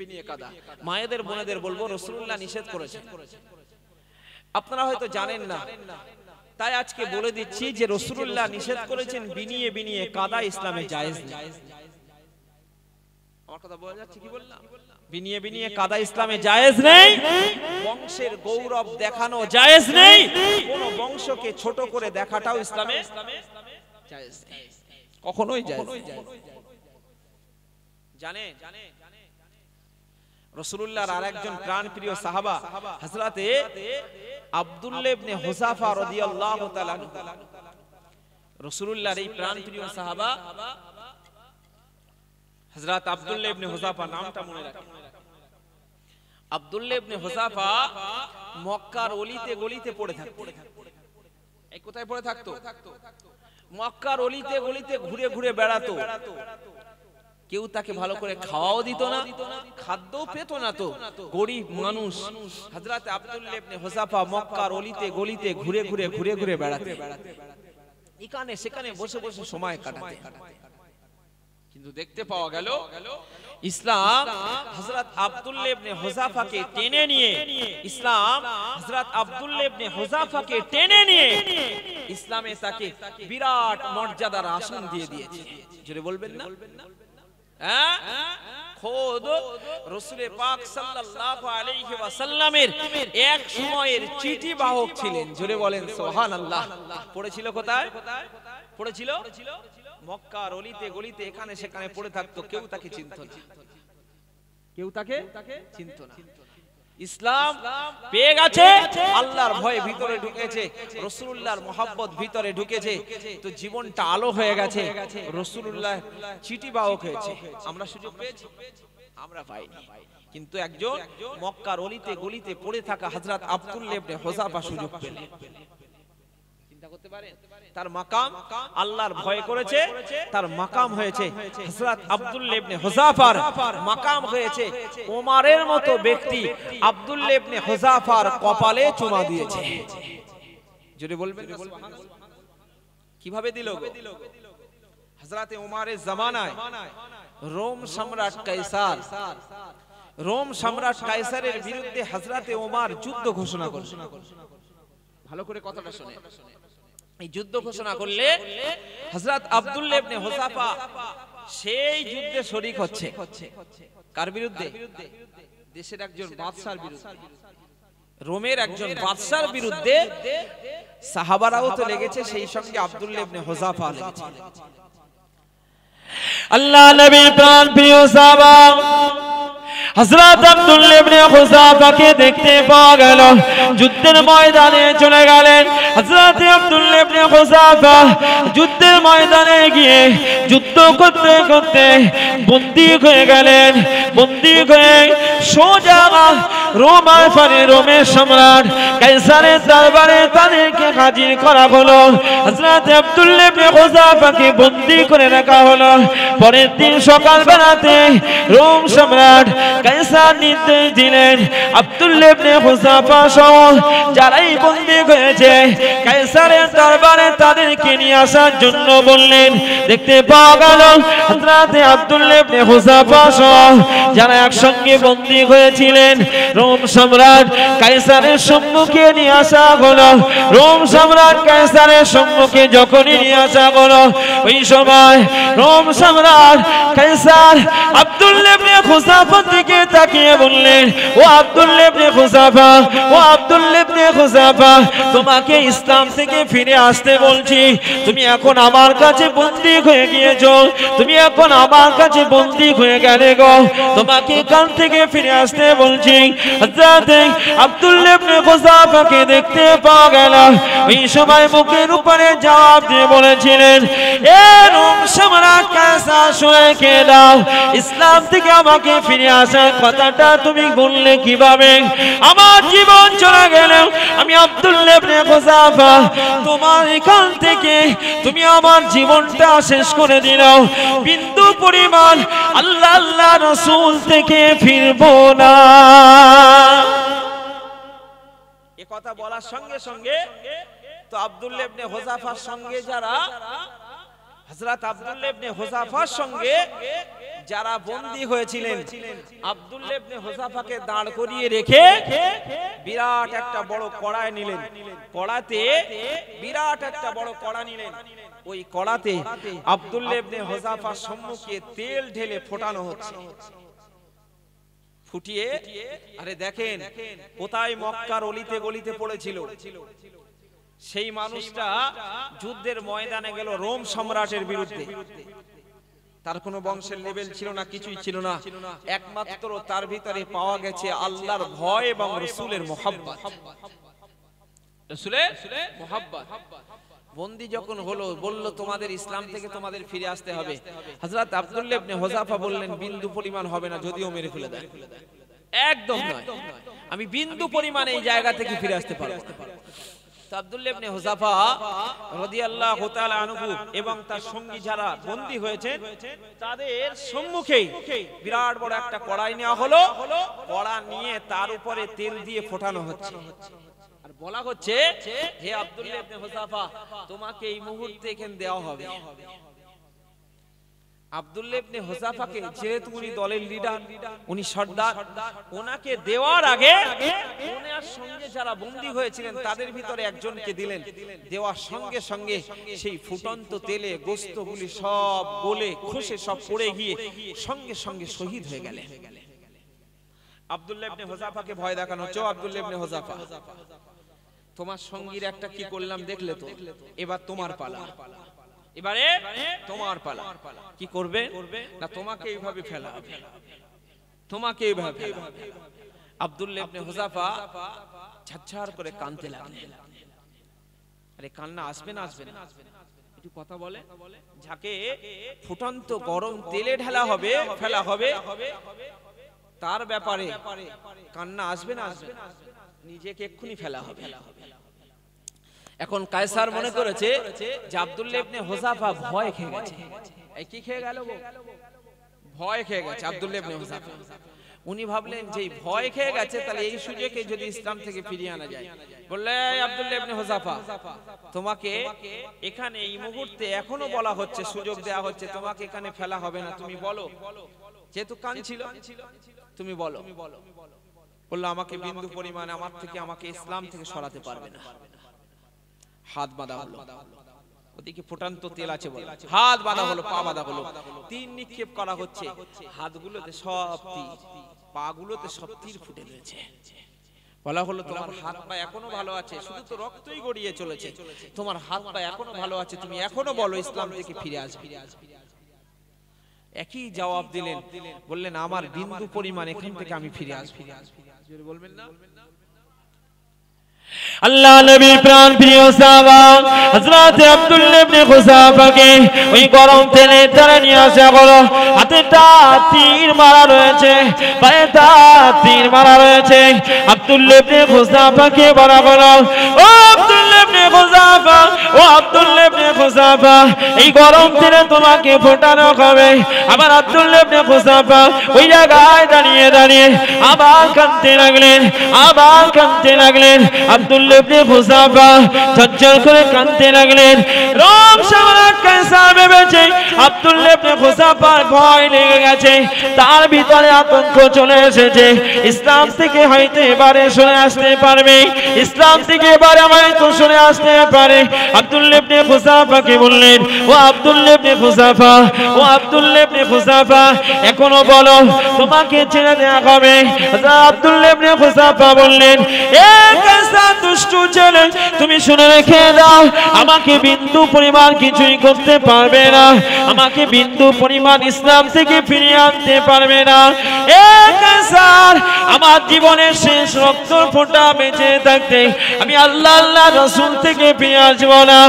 B: বিনিয়ে কাঁদা মায়েদের বোনেদের বলবো রাসূলুল্লাহ নিষেধ করেছেন। আপনারা হয়তো জানেন না, তাই আজকে বলে দিচ্ছি যে রাসূলুল্লাহ নিষেধ করেছেন বিনিয়ে কাঁদা ইসলামে জায়েজ নেই। আমার কথা বোঝা যাচ্ছে কি বললাম? বিনিয়ে কাঁদা ইসলামে জায়েজ নেই। বংশের গৌরব দেখানো জায়েজ নেই। কোন বংশকে ছোট করে দেখাটাও ইসলামে জায়েজ নেই, কখনোই জায়েজ নেই। জানেন রাসূলুল্লাহর আরেকজন প্রাণপ্রিয় সাহাবা হযরতে আব্দুল্লাহ ইবনে হুযাফা রাদিয়াল্লাহু তাআলা, রাসূলুল্লাহর এই প্রাণপ্রিয় সাহাবা হযরত আব্দুল্লাহ ইবনে হুযাফা, নামটা মনে রাখেন। আব্দুল্লাহ ইবনে হুযাফা মক্কার অলিতে গলিতে পড়ে থাকতো। এই কোথায় পড়ে থাকতো? মক্কার অলিতে গলিতে ঘুরে বেড়াতো। কেউ তাকে ভালো করে খাওয়াও দিত না, খাদ্যও পেত না, তো গরিব মানুষ। হযরত আব্দুল্লাহ ইবনে হুযাফা মক্কার অলিতে গলিতে ঘুরে বেড়াতে, এখানে সেখানে বসে সময় কাটাতে। কিন্তু দেখতে পাওয়া গেল ইসলাম হযরত আব্দুল্লাহ ইবনে হুযাফাকে টেনে নিয়ে, ইসলামে তাকে বিরাট মর্যাদার আসন দিয়ে দিয়েছে। জোরে বলবেন না? হ্যাঁ, খোদ রাসূল পাক সাল্লাল্লাহু আলাইহি ওয়াসাল্লামের এক সময়ের চিঠি বাহক ছিলেন। জোরে বলেন সুবহানাল্লাহ। পড়েছিল কোথায়? পড়েছিল মক্কার অলিতে গলিতে, এখানে সেখানে পড়ে থাকতো, কেউ তাকে চিনতো না। কেউ তাকে চিনত না। ইসলাম পেয়ে গেছে, আল্লাহর ভয় ভিতরে ঢুকেছে, রাসূলুল্লাহর মহব্বত ভিতরে ঢুকেছে, তো জীবনটা আলো হয়ে গেছে। রাসূলুল্লাহ চিঠি বাহক হয়েছে, আমরা সুযোগ পেয়েছি? আমরা পাইনি। কিন্তু একজন মক্কার অলিতে গলিতে পড়ে থাকা হযরত আব্দুল্লাহ ইবনে হুযাফা সুযোগ পেলেন। চিন্তা করতে পারেন, তার মাকাম আল্লাহর ভয় করেছে, তার মাকাম হয়েছে। হযরত আব্দুল্লাহ ইবনে হুযাফার মাকাম হয়েছে ওমরের মতো ব্যক্তি আব্দুল্লাহ ইবনে হুযাফার কপালে চুমা দিয়েছে। জোরে বলবেন সুবহানাল্লাহ। কিভাবে দিল গো? হযরত ওমরের জামানায় রোম সম্রাট কায়সার, রোম সম্রাট কায়সারের বিরুদ্ধে হযরত ওমর যুদ্ধ ঘোষণা করেছেন। ভালো করে কথাটা শুনেন। এই যুদ্ধ ঘোষণা করলে হযরত আব্দুল্লাহ ইবনে হুযাফা সেই যুদ্ধে শরীক হচ্ছে। কার বিরুদ্ধে? দেশের একজন বাদশার বিরুদ্ধে, রোমের একজন বাদশার বিরুদ্ধে। সাহাবারাও তো লেগেছে, সেই সঙ্গে আব্দুল্লাহ ইবনে হুযাফা লেগেছে।
A: আল্লাহ নবীর প্রাণ প্রিয় সাহাবা হযরত আব্দুল্লাহ ইবনে হুযাফাকে দেখতে পাওয়া গেল, যুদ্ধের ময়দানে চলে গেলেন। হযরত আব্দুল্লাহ ইবনে হুযাফা যুদ্ধের ময়দানে গিয়ে যুদ্ধ করতে করতে বন্দী হয়ে গেলেন। বন্দী হয়ে সোজা রোমের সম্রাট কায়সারের দরবারে তাদেরকে হাজির করা হলো। হযরত আব্দুল্লাহ ইবনে হুযাফাকে বন্দী করে রাখা হলো। পরের দিন সকাল বেলাতে রোম সম্রাট কায়সার নির্দেশ দিলেন, আব্দুল্লাহ ইবনে হুযাফা সহ যারাই বন্দী হয়েছে কায়সারের দরবারে তাদেরকে নিয়ে আসার জন্য বললেন। দেখতে পাওয়া গেল হযরত আব্দুল্লাহ ইবনে হুযাফা সহ যারা একসঙ্গে বন্দী হয়েছিলেন রোম সম্রাট কায়সারের সম্মুখে নিয়ে আসা হলো। রোম সম্রাট কায়সারের সম্মুখে যখনই নিয়ে আসা হলো, ওই সময় রোম সম্রাট কায়সার আব্দুল্লাহ ইবনে হুযাফার দিকে তাকিয়ে বললেন, ও আব্দুল্লাহ ইবনে হুযাফা, ও আব্দুল্লাহ ইবনে হুযাফা, তোমাকে ইসলাম থেকে ফিরে আসতে বলছি। তুমি এখন আমার কাছে বন্দী হয়ে গিয়েছো, তুমি এখন আমার কাছে বন্দী হয়ে গেলে গো, তোমাকে এখান থেকে ফিরে আসতে বলছি। হযরত আব্দুল্লাহ ইবনে হুযাফাকে দেখতে পাওয়া গেল, ওই সময় মুখের উপরে জবাব দিয়ে বলেছিলেন, এ রোম সম্রাট কায়সার, শুনে কে দাও, ইসলাম থেকে আমাকে ফিরে আসার কথাটা তুমি বললে কিভাবে? আমার জীবন চলে গেল, আমি আব্দুল্লাহ ইবনে হুযাফা তোমার এখান থেকে তুমি আমার জীবনটা শেষ করে দিলাও, বিন্দু পরিমাণ আল্লাহ আল্লাহ রাসূল থেকে ফিরবো না।
B: এ কথা বলার সঙ্গে সঙ্গে তো আব্দুল্লাহ ইবনে হুযাফার সঙ্গে যারা হযরত আব্দুল্লাহ ইবনে হুযাফার সঙ্গে যারা বন্দী হয়েছিলেন, আব্দুল্লাহ ইবনে হুযাফাকে দাঁড় করিয়ে রেখে বিরাট একটা বড় কড়াই নিলেন। কড়াতে বিরাট একটা বড় কড়া নিলেন। ওই কড়াতে আব্দুল্লাহ ইবনে হুযাফার সম্মুখে তেল ঢেলে ফোটানো হচ্ছে। ফুটিয়ে, আরে দেখেন কোথায় মক্কার অলিতে গলিতে পড়েছিল সেই মানুষটা যুদ্ধের ময়দানে গেল রোম সম্রাটের বিরুদ্ধে। তার কোনো বংশের লেভেল ছিল না, কিছুই ছিল না, একমাত্র তার ভিতরে পাওয়া গেছে আল্লাহর ভয় এবং রাসূলের মুহাব্বত। রাসূলের মুহাব্বত। বন্দী যখন হলো, বলল তোমাদের ইসলাম থেকে তোমাদের ফিরে আসতে হবে। হযরত আব্দুল্লাহ ইবনে হুযাফা বললেন, বিন্দু পরিমাণ হবে না, যদিও মেরে ফেলে দেয়, একদম নয়, আমি বিন্দু পরিমাণ এই জায়গা থেকে ফিরে আসতে পারবো না। আব্দুল্লাহ ইবনে হুযাফা রাদিয়াল্লাহু তাআলা আনহু এবং তার সঙ্গী যারা বন্দী হয়েছেন তাদের সম্মুখেই বিরাট বড় একটা কড়াই নেওয়া হলো। কড়া নিয়ে তার উপরে তেল দিয়ে ফোটানো হচ্ছে, আর বলা হচ্ছে, হে আব্দুল্লাহ ইবনে হুযাফা, তোমাকে এই মুহূর্তে এখানে দেওয়া হবে। আব্দুল্লাহ ইবনে হুযাফাকে, যেহেতু উনি দলের লিডার, উনি সর্দার, ওনাকে দেওয়ার আগে ওনার সঙ্গে যারা বন্দী হয়েছিলেন তাদের ভিতরে একজনকে দিলেন। দেওয়ার সঙ্গে সঙ্গে সেই ফুটন্ত তেলে গোশতগুলি সব গলে খসে সব পড়ে গিয়ে সঙ্গে সঙ্গে শহীদ হয়ে গেলেন। আব্দুল্লাহ ইবনে হুযাফাকে ভয় দেখানো হচ্ছে, আব্দুল্লাহ ইবনে হুযাফা, তোমার সঙ্গীর একটা কি করলাম দেখলে তো, এবার তোমার পালা, এবারে তোমার পালা। কি করবে না, তোমাকে এইভাবে ফেলা হবে। তোমাকে এইভাবে ফেলা হবে। আব্দুল্লাহ ইবনে হুযাফা ঝরঝর করে কাঁদতে লাগলেন। আরে কান্না আসবে না আসবে না? একটু কথা বলে। যাকে ফুটন্ত গরম তেলে ঢালা হবে, ফেলা হবে, তার ব্যাপারে কান্না আসবে না আসবে না? নিজেকে এক্ষুনি ফেলা হবে। এখন কায়সার মনে করেছে যে আব্দুল্লাহ ইবনে হুযাফা ভয় খেয়ে গেছে। এই কি খেয়ে গেল গো? ভয় খেয়ে গেছে আব্দুল্লাহ ইবনে হুযাফা। উনি ভাবলেন যে ভয় খেয়ে গেছে, তাহলে এই সুযোগে যদি ইসলাম থেকে ফিরিয়ে আনা যায়। বললে আব্দুল্লাহ ইবনে হুযাফা, তোমাকে এখানে এই মুহূর্তে এখনো বলা হচ্ছে, সুযোগ দেয়া হচ্ছে, তোমাকে এখানে ফেলা হবে না, তুমি বলো। যেহেতু কান ছিল, তুমি বলো। বললো আমাকে বিন্দু পরিমাণ আমার থেকে, আমাকে ইসলাম থেকে সরাতে পারবে না। হাত বাঁধা হলো, ওদিকে ফুটান্ত তেল আছে বলে হাত বাঁধা হলো, পা বাঁধা হলো, তীর নিক্ষেপ করা হচ্ছে। হাতগুলোতে সব তীর, পা গুলোতে সব তীর ফুটে রয়েছে। বলা হলো তোমার হাত পা এখনো ভালো আছে, শুধু তো রক্তই গড়িয়ে চলেছে, তোমার হাত পা এখনো ভালো আছে, তুমি এখনো বলো ইসলাম থেকে ফিরে আসবে। একই জবাব দিলেন, বললেন আমার বিন্দু পরিমাণ এখান থেকে আমি ফিরে আসবো। বলবেন না?
A: আল্লাহ নবীর প্রাণ প্রিয় সাহাবা হযরত আব্দুল্লাহ ইবনে হুযাফাকে ওই গরম তেলে তারা নিয়ে আসা হলো। হাতে তীর মারা রয়েছে, পায়ে তীর মারা রয়েছে। আব্দুল্লাহ ইবনে হুযাফাকে বলা হলো, ও আব্দুল্লাহ ইবনে হুযাফা, ও আব্দুল্লাহ ইবনে হুযাফা, এই গরম তেলে তোমাকে ফোটানো হবে। আবার আব্দুল্লাহ ইবনে হুযাফা ওই জায়গায় দাঁড়িয়ে দাঁড়িয়ে আবার কাঁদতে লাগলেন, আবার কাঁদতে লাগলেন। আব্দুল্লাহ ইবনে হুযাফা ঝরঝর করে কাঁদতে লাগলেন। রোম সম্রাট কায়সার ভেবেছে আব্দুল্লাহ ইবনে হুযাফার ভয় লেগে গেছে, তার ভিতরে আতঙ্ক চলে এসেছে। ইসলাম থেকে হয়তো এবারে সরে আসতে পারবে, ইসলাম থেকে এবারে হয়তো সরে আসতে পারে। আব্দুল্লাহ ইবনে হুযাফাকে বললেন, ও আব্দুল্লাহ ইবনে হুযাফা, ও আব্দুল্লাহ ইবনে হুযাফা, এখনো বলো তোমাকে ছেড়ে দেওয়া হবে? আব্দুল্লাহ ইবনে হুযাফা বললেন, এ কায়সার দুষ্টু ছেলে, তুমি শুনে রেখে দাও, আমাকে বিন্দু পরিমাণ কিছুই করতে পারবে না, আমাকে বিন্দু পরিমাণ ইসলাম থেকে ফিরিয়ে আনতে পারবে না। এ কায়সার, আমার জীবনের শেষ রক্ত ফোঁটা বেঁচে থাকতে আমি আল্লাহ আল্লাহ রাসূল থেকে ফিরে আসবো না।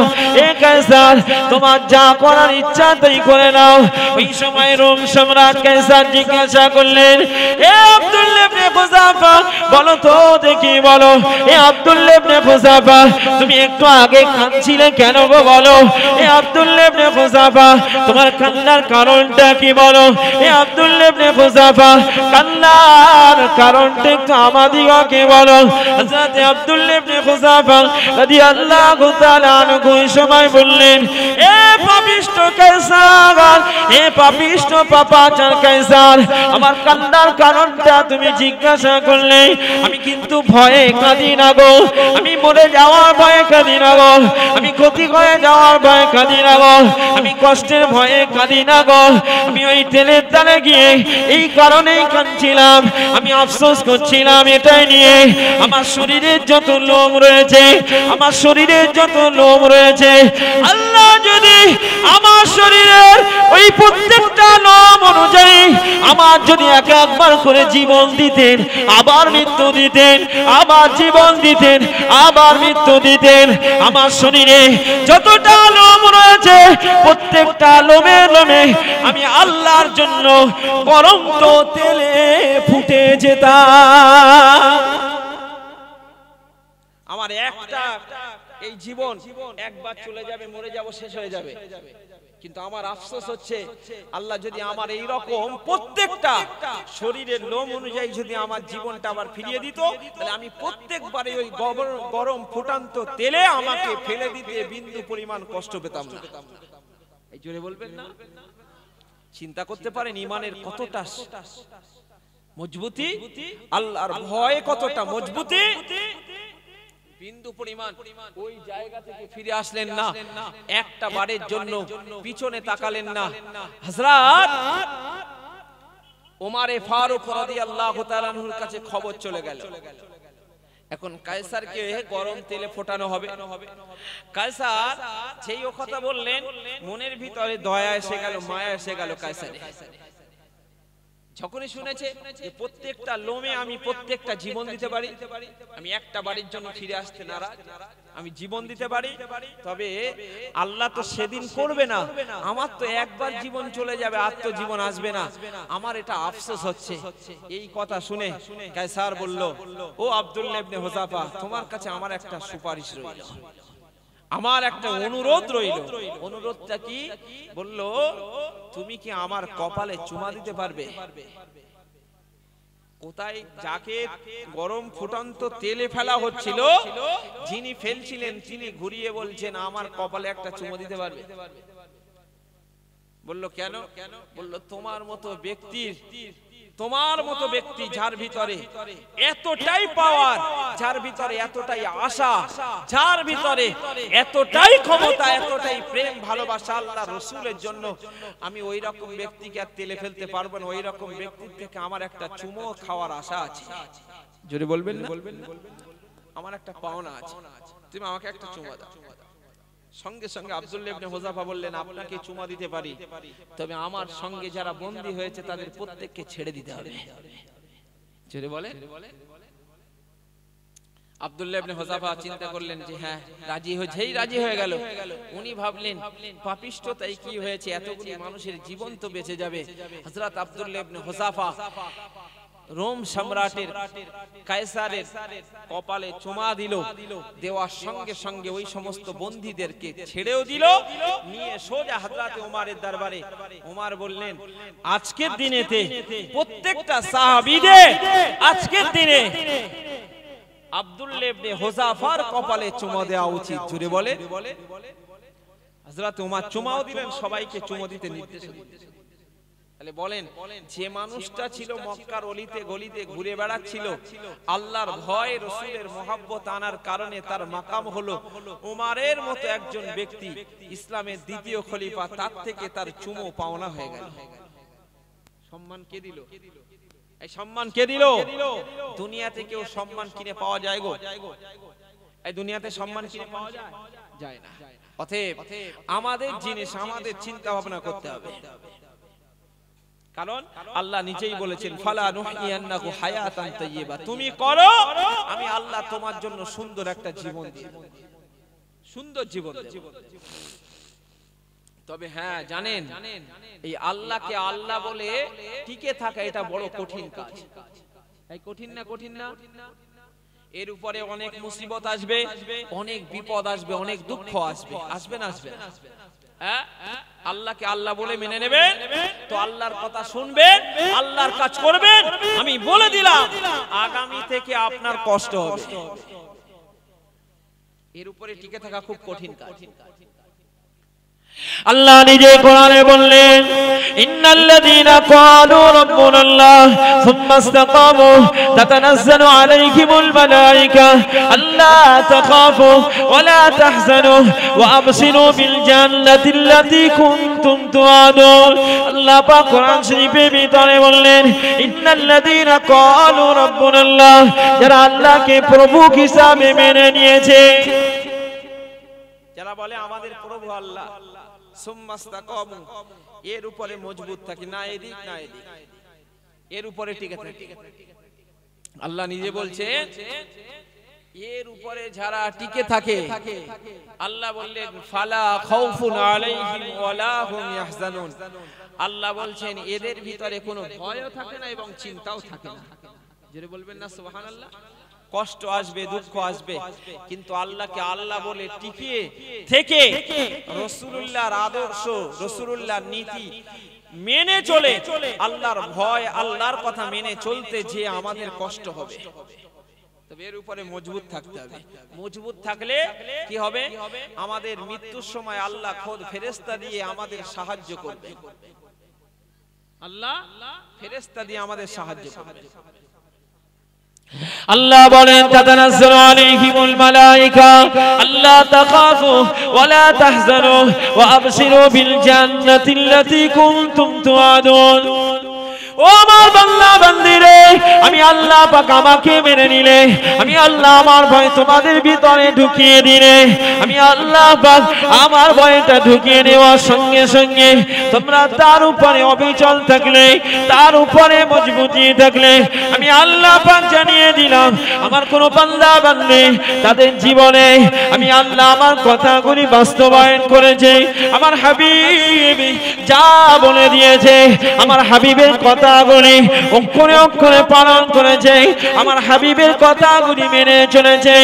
A: এ কায়সার, তোমার যা করার ইচ্ছা তাই করে নাও। ওই সময় রোম সম্রাট কায়সার জিজ্ঞাসা করলেন, এ আব্দুল্লাহ ইবনে হুযাফা, বলো তো দেখি, বলো, এ আব্দুল্লাহ ইবনে হুযাফা, তুমি একটু আগে কাঁদছিলে কেন গো? বলো। এ আব্দুল্লাহ ইবনে হুযাফা, তোমার কান্নার কারণটা কি? বলো। এ আব্দুল্লাহ ইবনে হুযাফা, কান্নার কারণটা একটু আমাদিগকে বলো। হযরত আব্দুল্লাহ ইবনে হুযাফা রাদিয়াল্লাহু তাআলা আনহু ওই সময় বললেন, এ পাপিষ্ঠ কায়সার, এ পাপিষ্ঠ পাপাচার কায়সার, আমার কান্নার কারণটা তুমি জিজ্ঞাসা করলে, আমি কিন্তু ভয়ে কাঁদি না গো, আমি মরে যাওয়ার ভয়ে কাঁদি না গো, আমি ক্ষতি হয়ে যাওয়ার ভয়ে কাঁদি না গো, আমি কষ্টের ভয়ে কাঁদি না গো, আমি ওই তেলের তালে গিয়ে এই কারণেই কাঁদছিলাম, আমি আফসোস করছিলাম এটাই নিয়ে, আমার শরীরের যত লোম রয়েছে, আমার শরীরের যত লোম রয়েছে, আল্লাহ যদি আমার শরীরের ওই প্রত্যেকটা লোম অনুযায়ী আমার যদি একবার করে জীবন দিতেন, আবার মৃত্যু দিতেন, আবার জীবন দিতেন, আবার মৃত্যু দিতেন, আমার শরীরে যতটা লোম রয়েছে প্রত্যেকটা লোমে লোমে আমি আল্লাহর জন্য গরম তো তেলে ফুটে যেতাম।
B: আমার একটা এই জীবন একবার চলে যাবে, মরে যাব, শেষ হয়ে যাবে, কিন্তু আমার আফসোস হচ্ছে আল্লাহ যদি আমার এই রকম প্রত্যেকটা শরীরের লোম অনুযায়ী যদি আমার জীবনটা আবার ফিরিয়ে দিত, তাহলে আমি প্রত্যেকবারে ওই গরম ফুটান্ত তেলে আমাকে ফেলে দিতে বিন্দু পরিমাণ কষ্ট পেতাম না। এই জোরে বলবেন না? চিন্তা করতে পারেন ইমানের কতটা মজবুতি, আল্লাহর ভয় কতটা মজবুতি। বিন্দু পরিমাণ ওই জায়গা থেকে ফিরে আসলেন না, একটা বারের জন্য পিছনে তাকালেন না। হযরত ওমর ফারুক রাদিয়াল্লাহু তাআলা আনহুর কাছে খবর চলে গেল, এখন কায়সারকে গরম তেলে ফোটানো হবে। কায়সার যেই ও কথা বললেন, মনের ভিতরে দয়া এসে গেল, মায়া এসে গেল কায়সারে। যখনই শুনেছে যে প্রত্যেকটা লোমে আমি প্রত্যেকটা জীবন দিতে পারি, আমি একটা বাড়ির জন্য ফিরে আসতে নারাজ, আমি জীবন দিতে পারি, তবে আল্লাহ তো সেদিন করবে না, আমার তো একবার জীবন চলে যাবে, আর তো জীবন আসবে না, আমার এটা আফসোস হচ্ছে। এই কথা শুনে কায়সার বলল, ও আব্দুল্লাহ ইবনে হুযাফা, তোমার কাছে আমার একটা সুপারিশ রইল, আমার একটা অনুরোধ রইল। অনুরোধটা কি? বলল, তুমি কি আমার কপালে চুমা দিতে পারবে? কোথায় যাকে গরম ফুটন্ত তেলে ফেলা হচ্ছিল, যিনি ফেলছিলেন তিনি ঘুরিয়ে বলছেন, আমার কপালে একটা চুমা দিতে পারবে? বলল কেন? বলল, তোমার মতো ব্যক্তি যার ভিতরে এতটাই পাওয়ার, যার ভিতরে এতটাই আশা, যার ভিতরে এতটাই ক্ষমতা, এতটাই প্রেম ভালোবাসা আল্লাহ রাসূলের জন্য, আমি ওই রকম ব্যক্তিকে আর তেলে ফেলতে পারবো না। ওই রকম ব্যক্তির থেকে আমার একটা চুমো খাওয়ার আশা আছে। জোরে বলবেন না? আমার একটা পাওনা আছে, তুমি আমাকে একটা চুমা দাও। সঙ্গে সঙ্গে আব্দুল্লাহ ইবনে হুযাফা বললেন, আপনাকে চুমা দিতে পারি, তবে আমার সঙ্গে যারা বন্দী হয়েছে তাদের প্রত্যেককে ছেড়ে দিতে হবে। ছেড়ে বলে আব্দুল্লাহ ইবনে হুযাফা চিন্তা করলেন যে হ্যাঁ, রাজি হয়ে গেল। উনি ভাবলেন, পাপিষ্ঠতাই কি হয়েছে, এতগুলি মানুষের জীবন তো বেঁচে যাবে। হযরত আব্দুল্লাহ ইবনে হুযাফা রোম সম্রাটের কায়সারের কপালে চুমা দিল, দেওয়ার সঙ্গে সঙ্গে ওই সমস্ত বন্দীদেরকে ছেড়েও দিল, নিয়ে সোজা হযরতে ওমরের দরবারে। ওমর বললেন, আজকের দিনেতে প্রত্যেকটা সাহাবীদের আজকের দিনে আব্দুল্লাহ ইবনে হুযাফার কপালে চুমা দেওয়া উচিত। জুড়ে বলে হযরত ওমর চুমাও দিলেন, সবাইকে চুমো দিতে নির্দেশ দিলেন। তাহলে বলেন, যে মানুষটা ছিল মক্কার অলিতে গলিতে ঘুরে বেড়াচ্ছিল, আল্লাহর ভয় রাসূলের মহব্বত আনার কারণে তার মাকাম হলো ওমরের মতো একজন ব্যক্তি, ইসলামের দ্বিতীয় খলিফা, তার থেকে তার চুমো পাওনা হয়ে গেল। সম্মান কে দিল? এই সম্মান কে দিল? দুনিয়াতে কেউ সম্মান কিনে পাওয়া যায় গো? এই দুনিয়াতে সম্মান কিনে পাওয়া যায় না। অতএব আমাদের জিনিস আমাদের চিন্তা ভাবনা করতে হবে, কারণ আল্লাহ নিজেই বলেছেন, ফালা নুহইয়ান্নাহু হায়াতান তাইয়্যিবা, তুমি করো, আমি আল্লাহ তোমার জন্য সুন্দর একটা জীবন দেব, সুন্দর জীবন দেব। তবে হ্যাঁ, জানেন, এই আল্লাহকে আল্লাহ বলে টিকে থাকা এটা বড় কঠিন কাজ। এই কঠিন না? এর উপরে অনেক মুসিবত আসবে, অনেক বিপদ আসবে, অনেক দুঃখ আসবে না? আল্লাহকে আল্লাহ বলে মেনে নেবেন তো আল্লাহর কথা শুনবেন, আল্লাহর কাজ করবেন। আমি বলে দিলাম, আগামী থেকে আপনার কষ্ট হবে। এর উপরে টিকে থাকা খুব কঠিন কাজ।
A: আল্লাহ নিজে কোরআনে বললেন, ইন্নাল্লাযীনা ক্বালু রাব্বুনাল্লাহ সুম্মা ইসতাকামু তাতানাজ্জালু আলাইহিমুল মালায়েকা আল্লা তাখাফু ওয়া লা তাহজানু ওয়া আবশিরু বিল জান্নাতিল্লাতী কুনতুম তুআদুন। আল্লাহ পাক কোরআন শরীফের ভিতরে বললেন, ইন্নাল্লাযীনা ক্বালু রাব্বুনাল্লাহ, যারা আল্লাহকে প্রভু হিসাবে মেনে নিয়েছে,
B: যারা বলে আমাদের প্রভু আল্লাহ, সুম্মাস্তাকামু, এর উপরে মজবুত থাকে, না এদিক না এদিক, এর উপরে টিকে থাকে। আল্লাহ নিজে বলছে, এর উপরে যারা টিকে থাকে, আল্লাহ বললেন, ফালা খাউফুন আলাইহিম ওয়ালা হুম ইয়াহজানুন। আল্লাহ বলছেন, এদের ভিতরে কোনো ভয়ও থাকে না এবং চিন্তাও থাকে না। জোরে বলবেন না সুবহানাল্লাহ? কষ্ট আসবে, দুঃখ আসবে, কিন্তু আল্লাহকে আল্লাহ বলে টিকিয়ে থেকে রাসূলুল্লাহর আদর্শ, রাসূলুল্লাহর নীতি মেনে চলে, আল্লাহর ভয়, আল্লাহর কথা মেনে চলতে যে আমাদের কষ্ট হবে, তবে এর উপরে মজবুত থাকতে হবে। মজবুত থাকলে কি হবে? আমাদের মৃত্যুর সময় আল্লাহ খোদ ফেরেশতা দিয়ে আমাদের সাহায্য করবে। আল্লাহ ফেরেশতা দিয়ে আমাদের সাহায্য করবে।
A: আল্লাহ বলেন, তাতানাজ্জালু আলাইহিমুল মালায়েকা আল্লা তাখাফু ওয়া লা তাহজানু ওয়া আবশিরু বিল জান্নাতিল্লাতী কুনতুম তুআদুন। ও আমার আমার বান্দা বান্দিরে, আমি আল্লাহ পাক আমাকে মেনে নিলে, আমি আল্লাহ আমার ভয় তোমাদের ভিতরে ঢুকিয়ে দিলে, আমি আল্লাহ পাক আমার ভয়টা ঢুকিয়ে নেওয়ার সঙ্গে সঙ্গে তোমরা তার উপরে অবিচল থাকলে, তার উপরে মজবুতি থাকলে, আমি আল্লাহ পাক জানিয়ে দিলাম আমার কোন বান্দা বান্দি তাদের জীবনে আমি আল্লাহ আমার কথাগুলি বাস্তবায়ন করেছে। আমার হাবিব যা বলে দিয়েছে, আমার হাবিবের কথাগুলি অক্ষরে অক্ষরে পালন করেছে, আমার হাবিবের কথাগুলি মেনে চলেছে।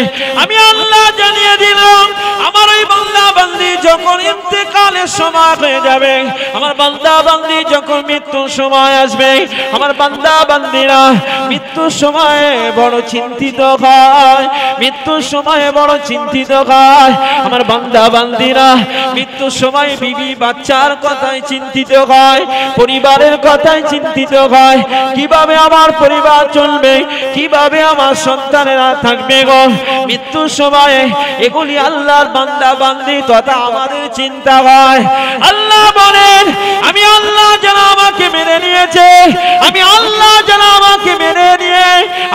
A: আমি আল্লাহ জানিয়ে দিলাম আমার ওই বান্দা বান্দি যখন ইন্তেকালের সময় হয়ে যাবে, আমার বান্দা বান্দি যখন মৃত্যুর সময় আসবে, আমার বান্দা বান্দিরা মৃত্যুর সময়ে বড় চিন্তিত হয়, মৃত্যুর সময়ে বড় চিন্তিত হয়। আমার বান্দা বান্দিরা মৃত্যুর সময় বিবি বাচ্চার কথায় চিন্তিত হয়, পরিবারের কথায় চিন্তিত হয়, কিভাবে আমার পরিবার চলবে, কিভাবে আমার সন্তানেরা থাকবে গো মৃত্যুর সময়ে। এগুলি আল্লাহর বান্দা বান্দি তথা আমাদের চিন্তা হয়। আল্লাহ বলেন আমি আল্লাহ যেন আমাকে মেনে নিয়েছে, আমি আল্লাহ যেন আমাকে মেনে নিয়ে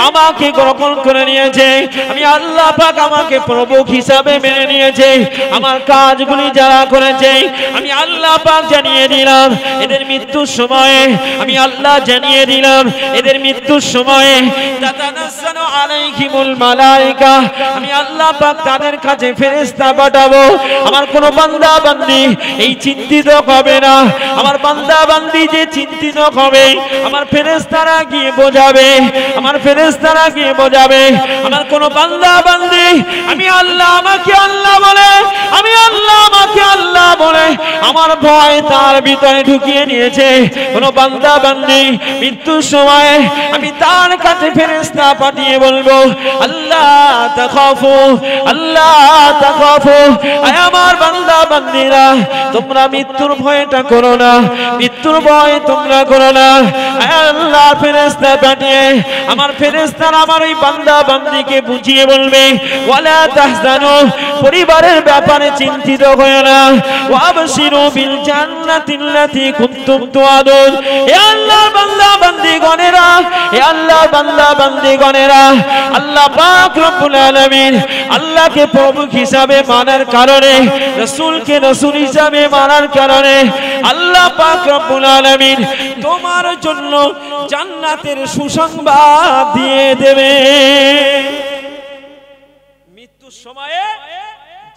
A: আমাকে গ্রহণ করে নিয়েছে, আমি আল্লাহ পাক আমাকে প্রভু হিসাবে মেনে নিয়েছে। আমার কাজগুলি যারা করেছে আমি আল্লাহ পাক জানিয়ে দিলাম এদের মৃত্যুর সময়ে, আমি আল্লাহ জানিয়ে দিলাম এদের মৃত্যুর সময়ে তাতানাজ্জালু আলাইহিমুল মালায়েকা, আমি আল্লাহ পাক তাদের কাছে ফেরেশতা পাঠাবো। আমার কোন বান্দা বান্দি এই চিন্তিত হবে না, আমার বান্দা বান্দি যে চিন্তিত হবে আমার ফেরেশতারা গিয়ে বোঝাবে, আমার ফেরেশতারা গিয়ে বোঝাবে। আমার কোন বান্দা বান্দি আমি আল্লাহ আমাকে আল্লাহ বলে, আমি আল্লাহ আমাকে আল্লাহ বলে আমার ভয় তার ভিতরে ঢুকিয়ে নিয়েছে, কোন বান্দা বান্দি মৃত্যুর সময় আমি তার কাছে ফেরেশতা পাঠিয়ে বলবো আল্লাহ তাখাফু, আল্লাহ তাখাফু, আয় আমার বান্দা বান্দিরা তোমরা মৃত্যুর ভয়টা করো না, মৃত্যুর ভয় তোমরা করো না। আয় আল্লাহ ফেরেশতা পাঠিয়ে আমার ফেরেশতারা আমার ওই বান্দা বান্দিকে বুঝিয়ে বলবে ওয়ালা তাহজানু, পরিবারের ব্যাপারে চিন্তিত হয়ো না, ওয়াবশিরু বিল জান্নাতিল্লাতী কুনতুম তুআদুন। হে আল্লাহর বান্দা বান্দিগণেরা, হে আল্লাহর বান্দা বান্দিগণেরা, আল্লাহ পাক রব্বুল আলামিন আল্লাহকে প্রভু হিসাবে মানার কারণে, রাসূলকে রাসূল হিসাবে মানার কারণে আল্লাহ পাক রব্বুল আলামিন তোমার জন্য জান্নাতের সুসংবাদ দিয়ে দেবে। মৃত্যুর সময়ে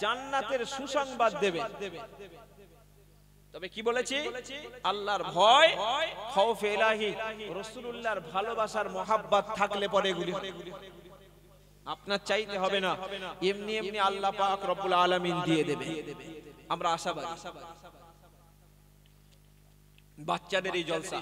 A: জান্নাতের সুসংবাদ দেবে। তবে কি বলেছি? আল্লাহর ভয়, খাউফ ইলাহি, রাসূলুল্লাহর ভালোবাসার মহাব্বত থাকলে পরে এগুলি আপনার চাইতে হবে না, এমনি এমনি আল্লাহ পাক রব্বুল আলামিন দিয়ে দেবে। আমরা আশাবাদী। বাচ্চাদের এই জলসা